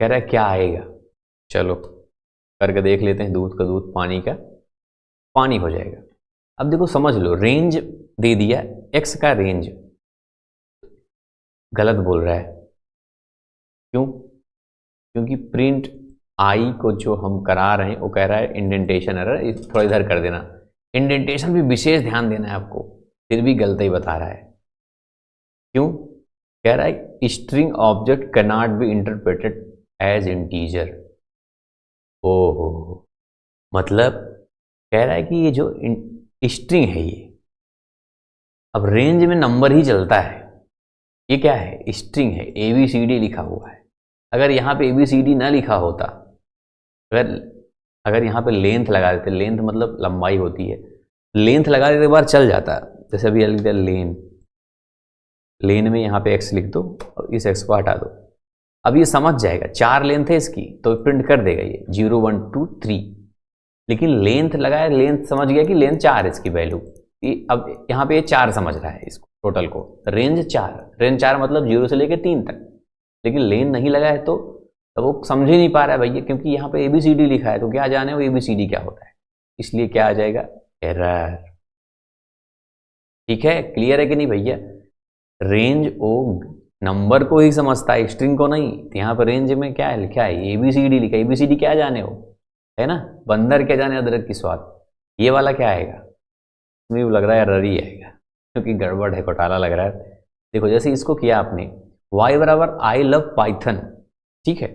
कह रहा है, क्या आएगा? चलो करके देख लेते हैं। दूध का दूध, पानी का पानी हो जाएगा। अब देखो समझ लो, रेंज दे दिया, x का रेंज गलत बोल रहा है। क्यों? क्योंकि प्रिंट आई को जो हम करा रहे हैं वो कह रहा है इंडेंटेशन एरर, थोड़ा इधर कर देना। इंडेंटेशन भी विशेष ध्यान देना है आपको, फिर भी गलत ही बता रहा है। क्यों? कह रहा है string object can not be interpreted as integer. ओहो, मतलब कह रहा है कि ये जो स्ट्रिंग है ये अब रेंज में नंबर ही चलता है। ये क्या है? स्ट्रिंग है, ABCD लिखा हुआ है। अगर यहाँ पे ABCD ना लिखा होता, अगर यहाँ पे लेंथ लगा देते, लेंथ मतलब लंबाई होती है, लेंथ लगा देते बार चल जाता। जैसे अभी लिख दिया लेन, लेन में यहाँ पे x लिख दो और इस x को हटा दो। अब ये समझ जाएगा 4 लेंथ है इसकी तो प्रिंट कर देगा ये 0 1 2 3। लेकिन लेंथ लगाया, लेंथ समझ गया कि लेंथ 4 है इसकी वैल्यू। अब यहाँ पे ये 4 समझ रहा है इसको टोटल को। रेंज 4, रेंज 4 मतलब 0 से लेकर 3 तक। लेकिन लेन नहीं लगा है तो वो समझ ही नहीं पा रहा है भैया, क्योंकि यहाँ पे ABCD लिखा है तो क्या जाने वो ABCD क्या होता है। इसलिए क्या आ जाएगा? एरर। ठीक है, क्लियर है कि नहीं भैया? रेंज ओ नंबर को ही समझता है, स्ट्रिंग को नहीं। तो यहाँ पर रेंज में क्या है लिखा है? ABCD लिखा है। ABCD क्या जाने हो, है ना? बंदर क्या जाने अदरक की स्वाद। ये वाला क्या आएगा? मुझे लग रहा है एरर ही आएगा, क्योंकि गड़बड़ है, घोटाला लग रहा है। देखो जैसे इसको किया आपने, y बराबर आई लव पाइथन, ठीक है,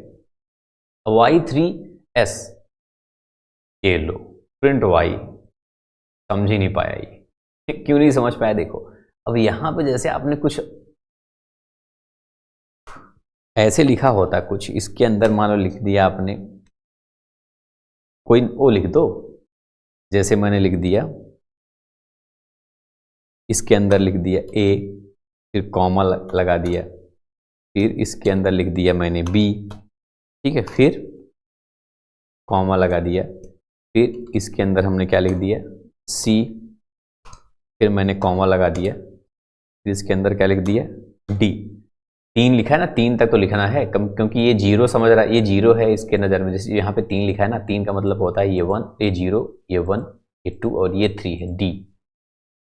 y3s, ये लो प्रिंट y। समझ ही नहीं पाया ये, क्यों नहीं समझ पाया? देखो अब यहां पे जैसे आपने कुछ ऐसे लिखा होता, कुछ इसके अंदर मान लो लिख दिया आपने, कोई वो लिख दो, जैसे मैंने लिख दिया, इसके अंदर लिख दिया a, फिर कॉमा लगा दिया, फिर इसके अंदर लिख दिया मैंने b, ठीक है, फिर कॉमा लगा दिया, फिर इसके अंदर हमने क्या लिख दिया c, फिर मैंने कॉमा लगा दिया, फिर इसके अंदर क्या लिख दिया d। 3 लिखा है ना, 3 तक तो लिखना है क्योंकि ये 0 समझ रहा है, ये 0 है इसके नज़र में। जैसे यहाँ पे 3 लिखा है ना, 3 का मतलब होता है ये 1, ये 0, ये 1, ये 2 और ये 3 है d।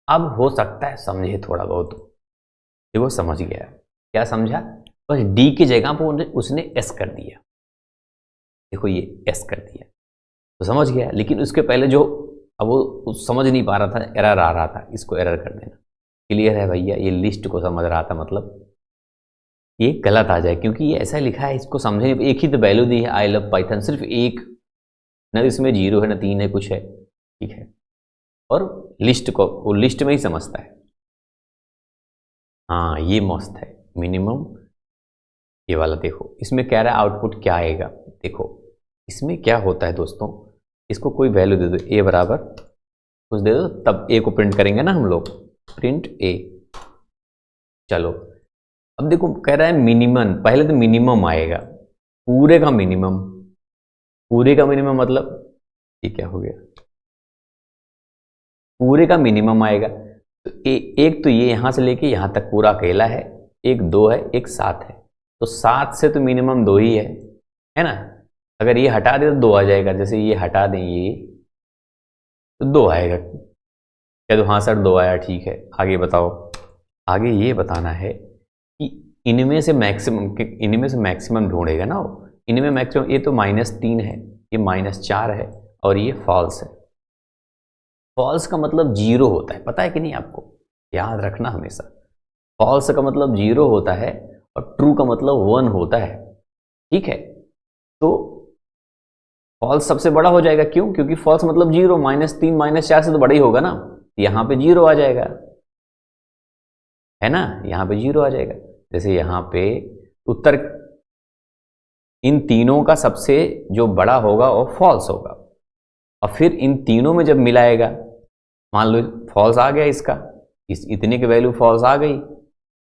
अब हो सकता है समझे थोड़ा बहुत, देखो समझ गया। क्या समझा? बस d की जगह पर उसने s कर दिया। देखो ये s कर दिया तो समझ गया। लेकिन उसके पहले जो अब वो समझ नहीं पा रहा था, एरर आ रहा था, इसको एरर कर देना। क्लियर है भैया? ये लिस्ट को समझ रहा था, मतलब ये गलत आ जाए क्योंकि ये ऐसा लिखा है, इसको समझे। एक ही तो वैल्यू दी है आई लव पाइथन, सिर्फ एक, ना इसमें 0 है ना 3 है, कुछ है, ठीक है। और लिस्ट को वो लिस्ट में ही समझता है। हाँ ये मस्त है, मिनिमम ये वाला। देखो इसमें कह रहा है आउटपुट क्या आएगा। देखो इसमें क्या होता है दोस्तों, इसको कोई वैल्यू दे दो, a बराबर कुछ दे दो, तब a को प्रिंट करेंगे ना हम लोग, प्रिंट a। चलो अब देखो कह रहा है मिनिमम, पहले तो मिनिमम आएगा, पूरे का मिनिमम। पूरे का मिनिमम मतलब ये क्या हो गया, पूरे का मिनिमम आएगा। तो एक तो ये यहां से लेके यहां तक पूरा अकेला है, एक 2 है, एक 7 है। तो 7 से तो मिनिमम 2 ही है ना। अगर ये हटा दे तो 2 आ जाएगा। जैसे ये हटा दें ये तो 2 आएगा। क्या तो हाँ सर 2 आया, ठीक है। आगे बताओ। आगे ये बताना है कि इनमें से मैक्सिमम ढूंढेगा ना वो। इनमें मैक्सिमम, ये तो -3 है, ये -4 है और ये फॉल्स है। फॉल्स का मतलब 0 होता है, पता है कि नहीं आपको? याद रखना हमेशा, फॉल्स का मतलब 0 होता है और ट्रू का मतलब 1 होता है, ठीक है। तो फॉल्स सबसे बड़ा हो जाएगा। क्यों? क्योंकि फॉल्स मतलब 0, -3 -4 से तो बड़ा ही होगा ना। यहां पे 0 आ जाएगा, है ना, यहां पे 0 आ जाएगा। जैसे यहां पे उत्तर इन तीनों का सबसे जो बड़ा होगा वो फॉल्स होगा। और फिर इन तीनों में जब मिलाएगा, मान लो फॉल्स आ गया इसका, इतने की वैल्यू फॉल्स आ गई।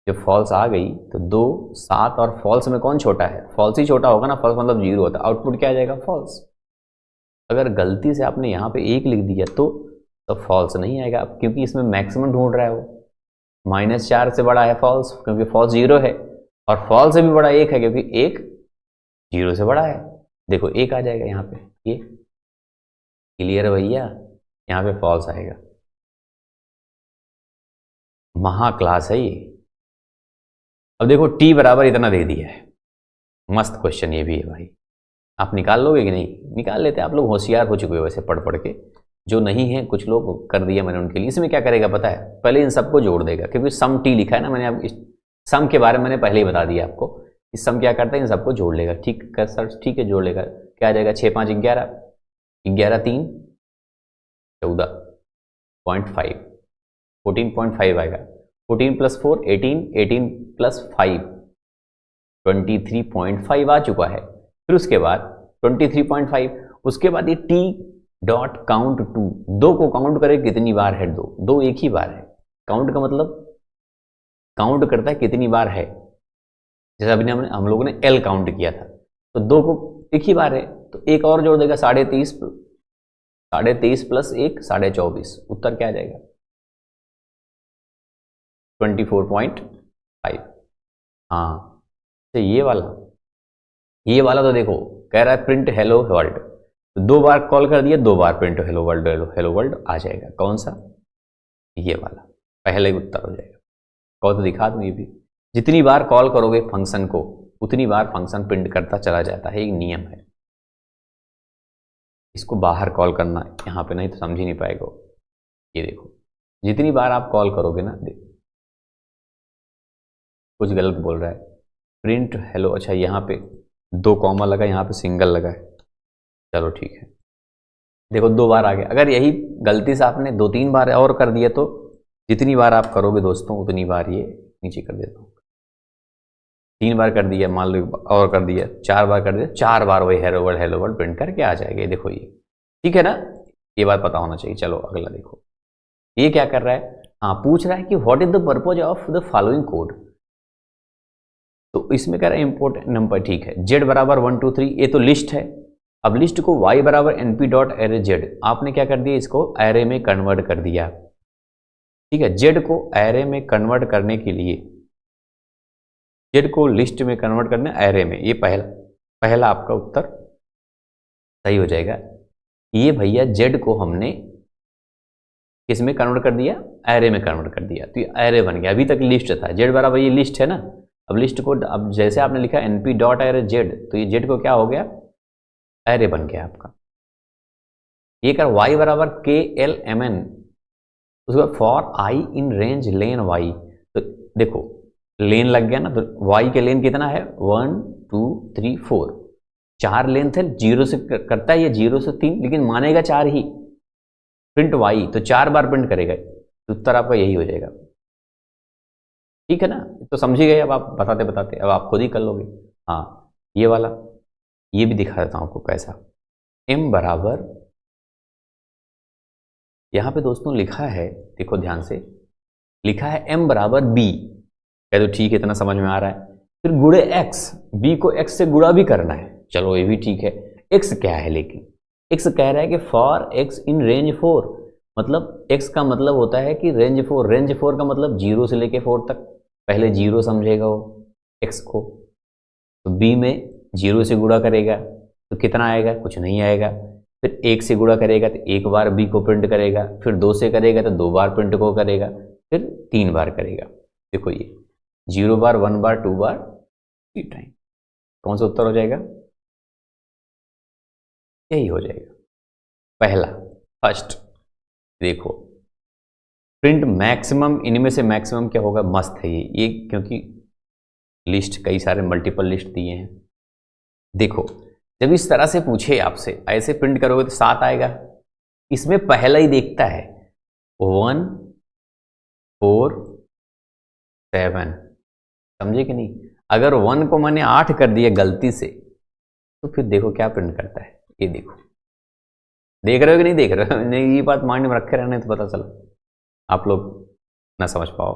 जब फॉल्स आ गई तो 2, 7 और फॉल्स में कौन छोटा है? फॉल्स ही छोटा होगा ना, फॉल्स मतलब 0 होता है। आउटपुट क्या आ जाएगा? फॉल्स। अगर गलती से आपने यहाँ पे 1 लिख दिया तो फॉल्स नहीं आएगा, अब क्योंकि इसमें मैक्सिमम ढूंढ रहा है वो। -4 से बड़ा है फॉल्स, क्योंकि फॉल्स 0 है, और फॉल्स से भी बड़ा 1 है, क्योंकि 1 0 से बड़ा है। देखो 1 आ जाएगा यहाँ पे, ये क्लियर है भैया, यहाँ पे फॉल्स आएगा। महा क्लास है ये। अब देखो t बराबर इतना दे दिया है, मस्त क्वेश्चन ये भी है भाई, आप निकाल लोगे कि नहीं? निकाल लेते, आप लोग होशियार हो चुके हो वैसे पढ़ पढ़ के, जो नहीं है कुछ लोग कर दिया मैंने उनके लिए। इसमें क्या करेगा पता है, पहले इन सबको जोड़ देगा, क्योंकि सम t लिखा है ना मैंने, अब सम के बारे में मैंने पहले ही बता दिया आपको। इस सम क्या करता है, इन सबको जोड़ लेगा। ठीक है सर, ठीक है जोड़ लेगा। क्या आ जाएगा, 6 5 11, 11 3 14.5, 14.5 आएगा। 14 + 4 18, 18 + 5 23.5 आ चुका है। फिर उसके बाद 23.5, उसके बाद ये t डॉट काउंट 2, 2 को काउंट करें कितनी बार है, 2 2 एक ही बार है। काउंट का मतलब काउंट करता है कितनी बार है, जैसे अभी हम लोगों ने L काउंट किया था, तो 2 को एक ही बार है, तो एक और जोड़ देगा, 23.5 + 1 24.5, उत्तर क्या आ जाएगा, 24.5। हाँ, तो ये वाला तो देखो कह रहा है प्रिंट हेलो वर्ल्ड, तो 2 बार कॉल कर दिया, 2 बार print hello world, hello world आ जाएगा। कौन सा, ये वाला, पहले ही उत्तर हो जाएगा। कॉल तो दिखा दूं, ये भी जितनी बार कॉल करोगे फंक्शन को उतनी बार फंक्शन प्रिंट करता चला जाता है, एक नियम है। इसको बाहर कॉल करना, यहाँ पे नहीं तो समझ ही नहीं पाएगा। ये देखो जितनी बार आप कॉल करोगे ना, देखो कुछ गलत बोल रहा है, प्रिंट हेलो, अच्छा यहाँ पे 2 कॉमा लगा, यहाँ पे सिंगल लगा है, चलो ठीक है। देखो 2 बार आ गया, अगर यही गलती से आपने 2-3 बार और कर दिया तो जितनी बार आप करोगे दोस्तों उतनी बार ये नीचे कर देता हूँ। 3 बार कर दिया, मान लो और कर दिया, 4 बार कर दिया, 4 बार वही हेलो वर्ल्ड प्रिंट करके आ जाएगा। देखो ये ठीक है ना, ये बात पता होना चाहिए। चलो अगला देखो, ये क्या कर रहा है, हाँ पूछ रहा है कि what is the purpose of the following code. तो इसमें कह रहा है इंपोर्टेंट नंबर, ठीक है, z बराबर 1 2 3, ये तो लिस्ट है। अब लिस्ट को y बराबर np डॉट एरे z, आपने क्या कर दिया, इसको एरे में कन्वर्ट कर दिया। ठीक है, z को एरे में कन्वर्ट करने के लिए, z को लिस्ट में कन्वर्ट करना एरे में, ये पहला आपका उत्तर सही हो जाएगा। ये भैया z को हमने किस में कन्वर्ट कर दिया, एरे में कन्वर्ट कर दिया, तो ये एरे बन गया। अभी तक लिस्ट था, z बराबर ये लिस्ट है ना, अब लिस्ट को, अब जैसे आपने लिखा np डॉट एरे z, तो ये z को क्या हो गया, एरे बन गया आपका। ये कर y बराबर KLMN, उसके बाद for i in range lane y, तो देखो लेन लग गया ना, तो y के लेन कितना है, 1 2 3 4, 4 लेन थे, 0 से करता है ये 0 से 3, लेकिन मानेगा 4 ही। प्रिंट y, तो 4 बार प्रिंट करेगा, तो उत्तर आपका यही हो जाएगा। ठीक है ना, तो समझी गए, अब आप बताते बताते अब आप खुद ही कर लोगे। हाँ ये वाला, ये भी दिखा देता हूं आपको कैसा। m बराबर, यहां पे दोस्तों लिखा है, देखो ध्यान से, लिखा है m बराबर b, तो ठीक है, इतना समझ में आ रहा है। फिर गुणे x, b को x से गुणा भी करना है, चलो ये भी ठीक है। x क्या है, लेकिन x कह रहा है कि फॉर x इन रेंज 4, मतलब x का मतलब होता है कि रेंज 4, रेंज 4 का मतलब 0 से लेके 4 तक, पहले 0 समझेगा वो x को, तो b में 0 से गुणा करेगा तो कितना आएगा, कुछ नहीं आएगा। फिर 1 से गुणा करेगा तो 1 बार b को प्रिंट करेगा, फिर 2 से करेगा तो 2 बार प्रिंट को करेगा, फिर 3 बार करेगा। देखो ये 0 बार, 1 बार, 2 बार, 3 टाइम, कौन सा उत्तर हो जाएगा, यही हो जाएगा पहला, फर्स्ट। देखो प्रिंट मैक्सिमम, इनमें से मैक्सिमम क्या होगा, मस्त है ये क्योंकि लिस्ट कई सारे मल्टीपल लिस्ट दिए हैं। देखो जब इस तरह से पूछे आपसे, ऐसे प्रिंट करोगे तो 7 आएगा, इसमें पहला ही देखता है 1 4 7, समझे कि नहीं। अगर 1 को मैंने 8 कर दिया गलती से, तो फिर देखो क्या प्रिंट करता है, ये देखो, देख रहे हो कि नहीं देख रहे हो, नहीं ये बात माइंड में रखे रहने तो पता चला आप लोग ना समझ पाओ।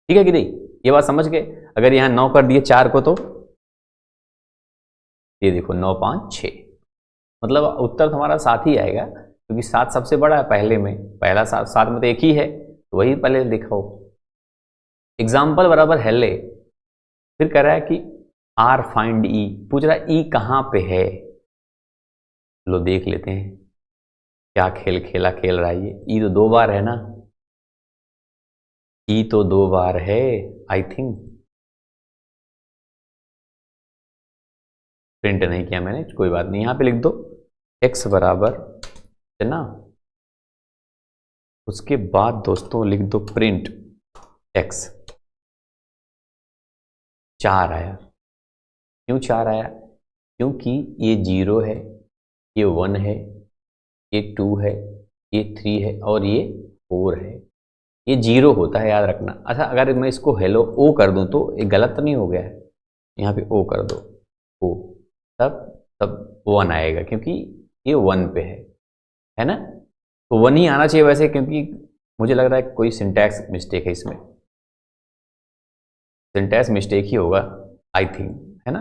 ठीक है कि नहीं, ये बात समझ गए। अगर यहां 9 कर दिए 4 को, तो ये देखो 9 5 6, मतलब उत्तर तो हमारा 7 ही आएगा, क्योंकि 7 सबसे बड़ा है पहले में, पहला 7 में तो एक ही है, तो वही पहले लिखो। एग्जाम्पल बराबर हेले, फिर कह रहा है कि आर फाइंड ई, पूछ रहा है ई कहाँ पे है। लो देख लेते हैं क्या खेल खेल रहा है ये। ई तो 2 बार है ना, ई तो 2 बार है आई थिंक। प्रिंट नहीं किया मैंने, कोई बात नहीं, यहां पे लिख दो x बराबर है ना, उसके बाद दोस्तों लिख दो प्रिंट x। 4 आया, क्यों 4 आया? क्योंकि ये 0 है, ये 1 है, ये 2 है, ये 3 है और ये 4 है। ये 0 होता है, याद रखना। अच्छा, अगर मैं इसको हेलो ओ कर दूं तो ये गलत तो नहीं हो गया है? यहाँ पे ओ कर दो, ओ, तब 1 आएगा, क्योंकि ये 1 पे है ना। तो 1 ही आना चाहिए वैसे, क्योंकि मुझे लग रहा है कोई सिंटैक्स मिस्टेक है इसमें, सिंटैक्स मिस्टेक ही होगा आई थिंक, है ना।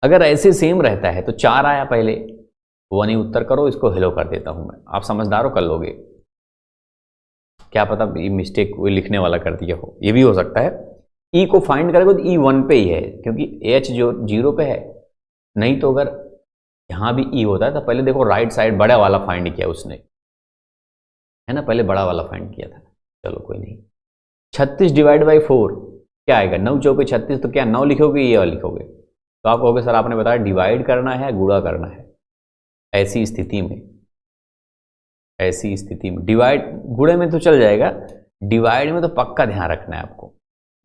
अगर ऐसे सेम रहता है तो 4 आया पहले, 1 ही उत्तर करो, इसको हेलो कर देता हूं मैं। आप समझदार हो, कर लोगे, क्या पता ये मिस्टेक कोई लिखने वाला कर दिया हो, ये भी हो सकता है। ई को फाइंड करोगे तो ई 1 पे ही है, क्योंकि एच जो 0 पे है। नहीं तो अगर यहां भी ई होता है तो पहले देखो राइट साइड बड़ा वाला फाइंड किया उसने, है ना, पहले बड़ा वाला फाइंड किया था। चलो कोई नहीं। 36 डिवाइड बाई 4 क्या आएगा? 9 चौके 36, तो क्या 9 लिखोगे ये लिखोगे? तो आप कहोगे सर आपने बताया डिवाइड करना है गुणा करना है। ऐसी स्थिति में डिवाइड, गुणे में तो चल जाएगा, डिवाइड में तो पक्का ध्यान रखना है आपको।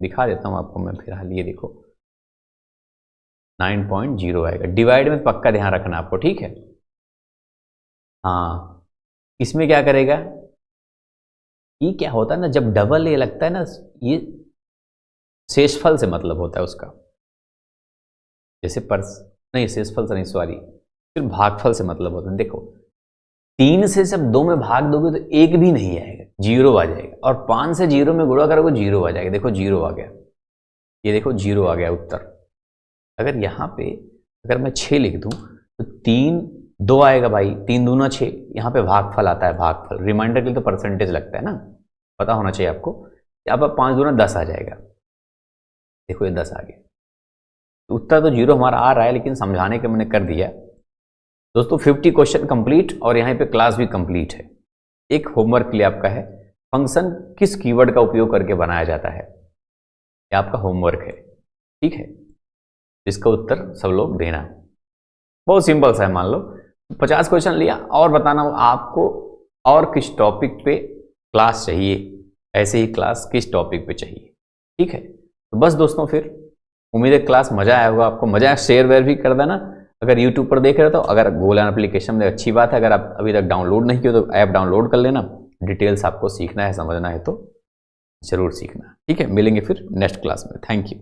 दिखा देता हूं आपको मैं फिलहाल, ये देखो 9.0 आएगा, डिवाइड में पक्का ध्यान रखना आपको, ठीक है। हाँ, इसमें क्या करेगा, ये क्या होता है ना, जब डबल ए लगता है ना, ये शेषफल से मतलब होता है उसका, जैसे नहीं शेषफल से नहीं, सॉरी, फिर भागफल से मतलब होता है। देखो 3 से जब 2 में भाग दोगे तो 1 भी नहीं आएगा, 0 आ जाएगा, और 5 से 0 में गुणा करोगे 0 आ जाएगा। देखो 0 आ गया, ये देखो 0 आ गया उत्तर। अगर यहाँ पे अगर मैं 6 लिख दूं तो 3 2 आएगा भाई, 3 दूना 6, यहाँ पे भागफल आता है, भागफल। रिमाइंडर के लिए तो परसेंटेज लगता है ना, पता होना चाहिए आपको। यहाँ पर 5 दूना 10 आ जाएगा, देखो ये 10 आ गया। तो उत्तर तो 0 हमारा आ रहा है, लेकिन समझाने के मैंने कर दिया दोस्तों। 50 क्वेश्चन कंप्लीट, और यहाँ पे क्लास भी कंप्लीट है। एक होमवर्क के लिए आपका है, फंक्शन किस कीवर्ड का उपयोग करके बनाया जाता है, ये आपका होमवर्क है, ठीक है। इसका उत्तर सब लोग देना, बहुत सिंपल सा है। मान लो 50 क्वेश्चन लिया, और बताना आपको और किस टॉपिक पे क्लास चाहिए, ऐसे ही क्लास किस टॉपिक पे चाहिए, ठीक है। तो बस दोस्तों, फिर उम्मीद है क्लास मजा आया होगा आपको। मजा आया शेयर वेयर भी कर देना। अगर यूट्यूब पर देख रहे हो तो अगर गोलान एप्लीकेशन में, अच्छी बात है। अगर आप अभी तक डाउनलोड नहीं किए तो ऐप डाउनलोड कर लेना। डिटेल्स आपको सीखना है, समझना है तो जरूर सीखना, ठीक है। मिलेंगे फिर नेक्स्ट क्लास में। Thank you.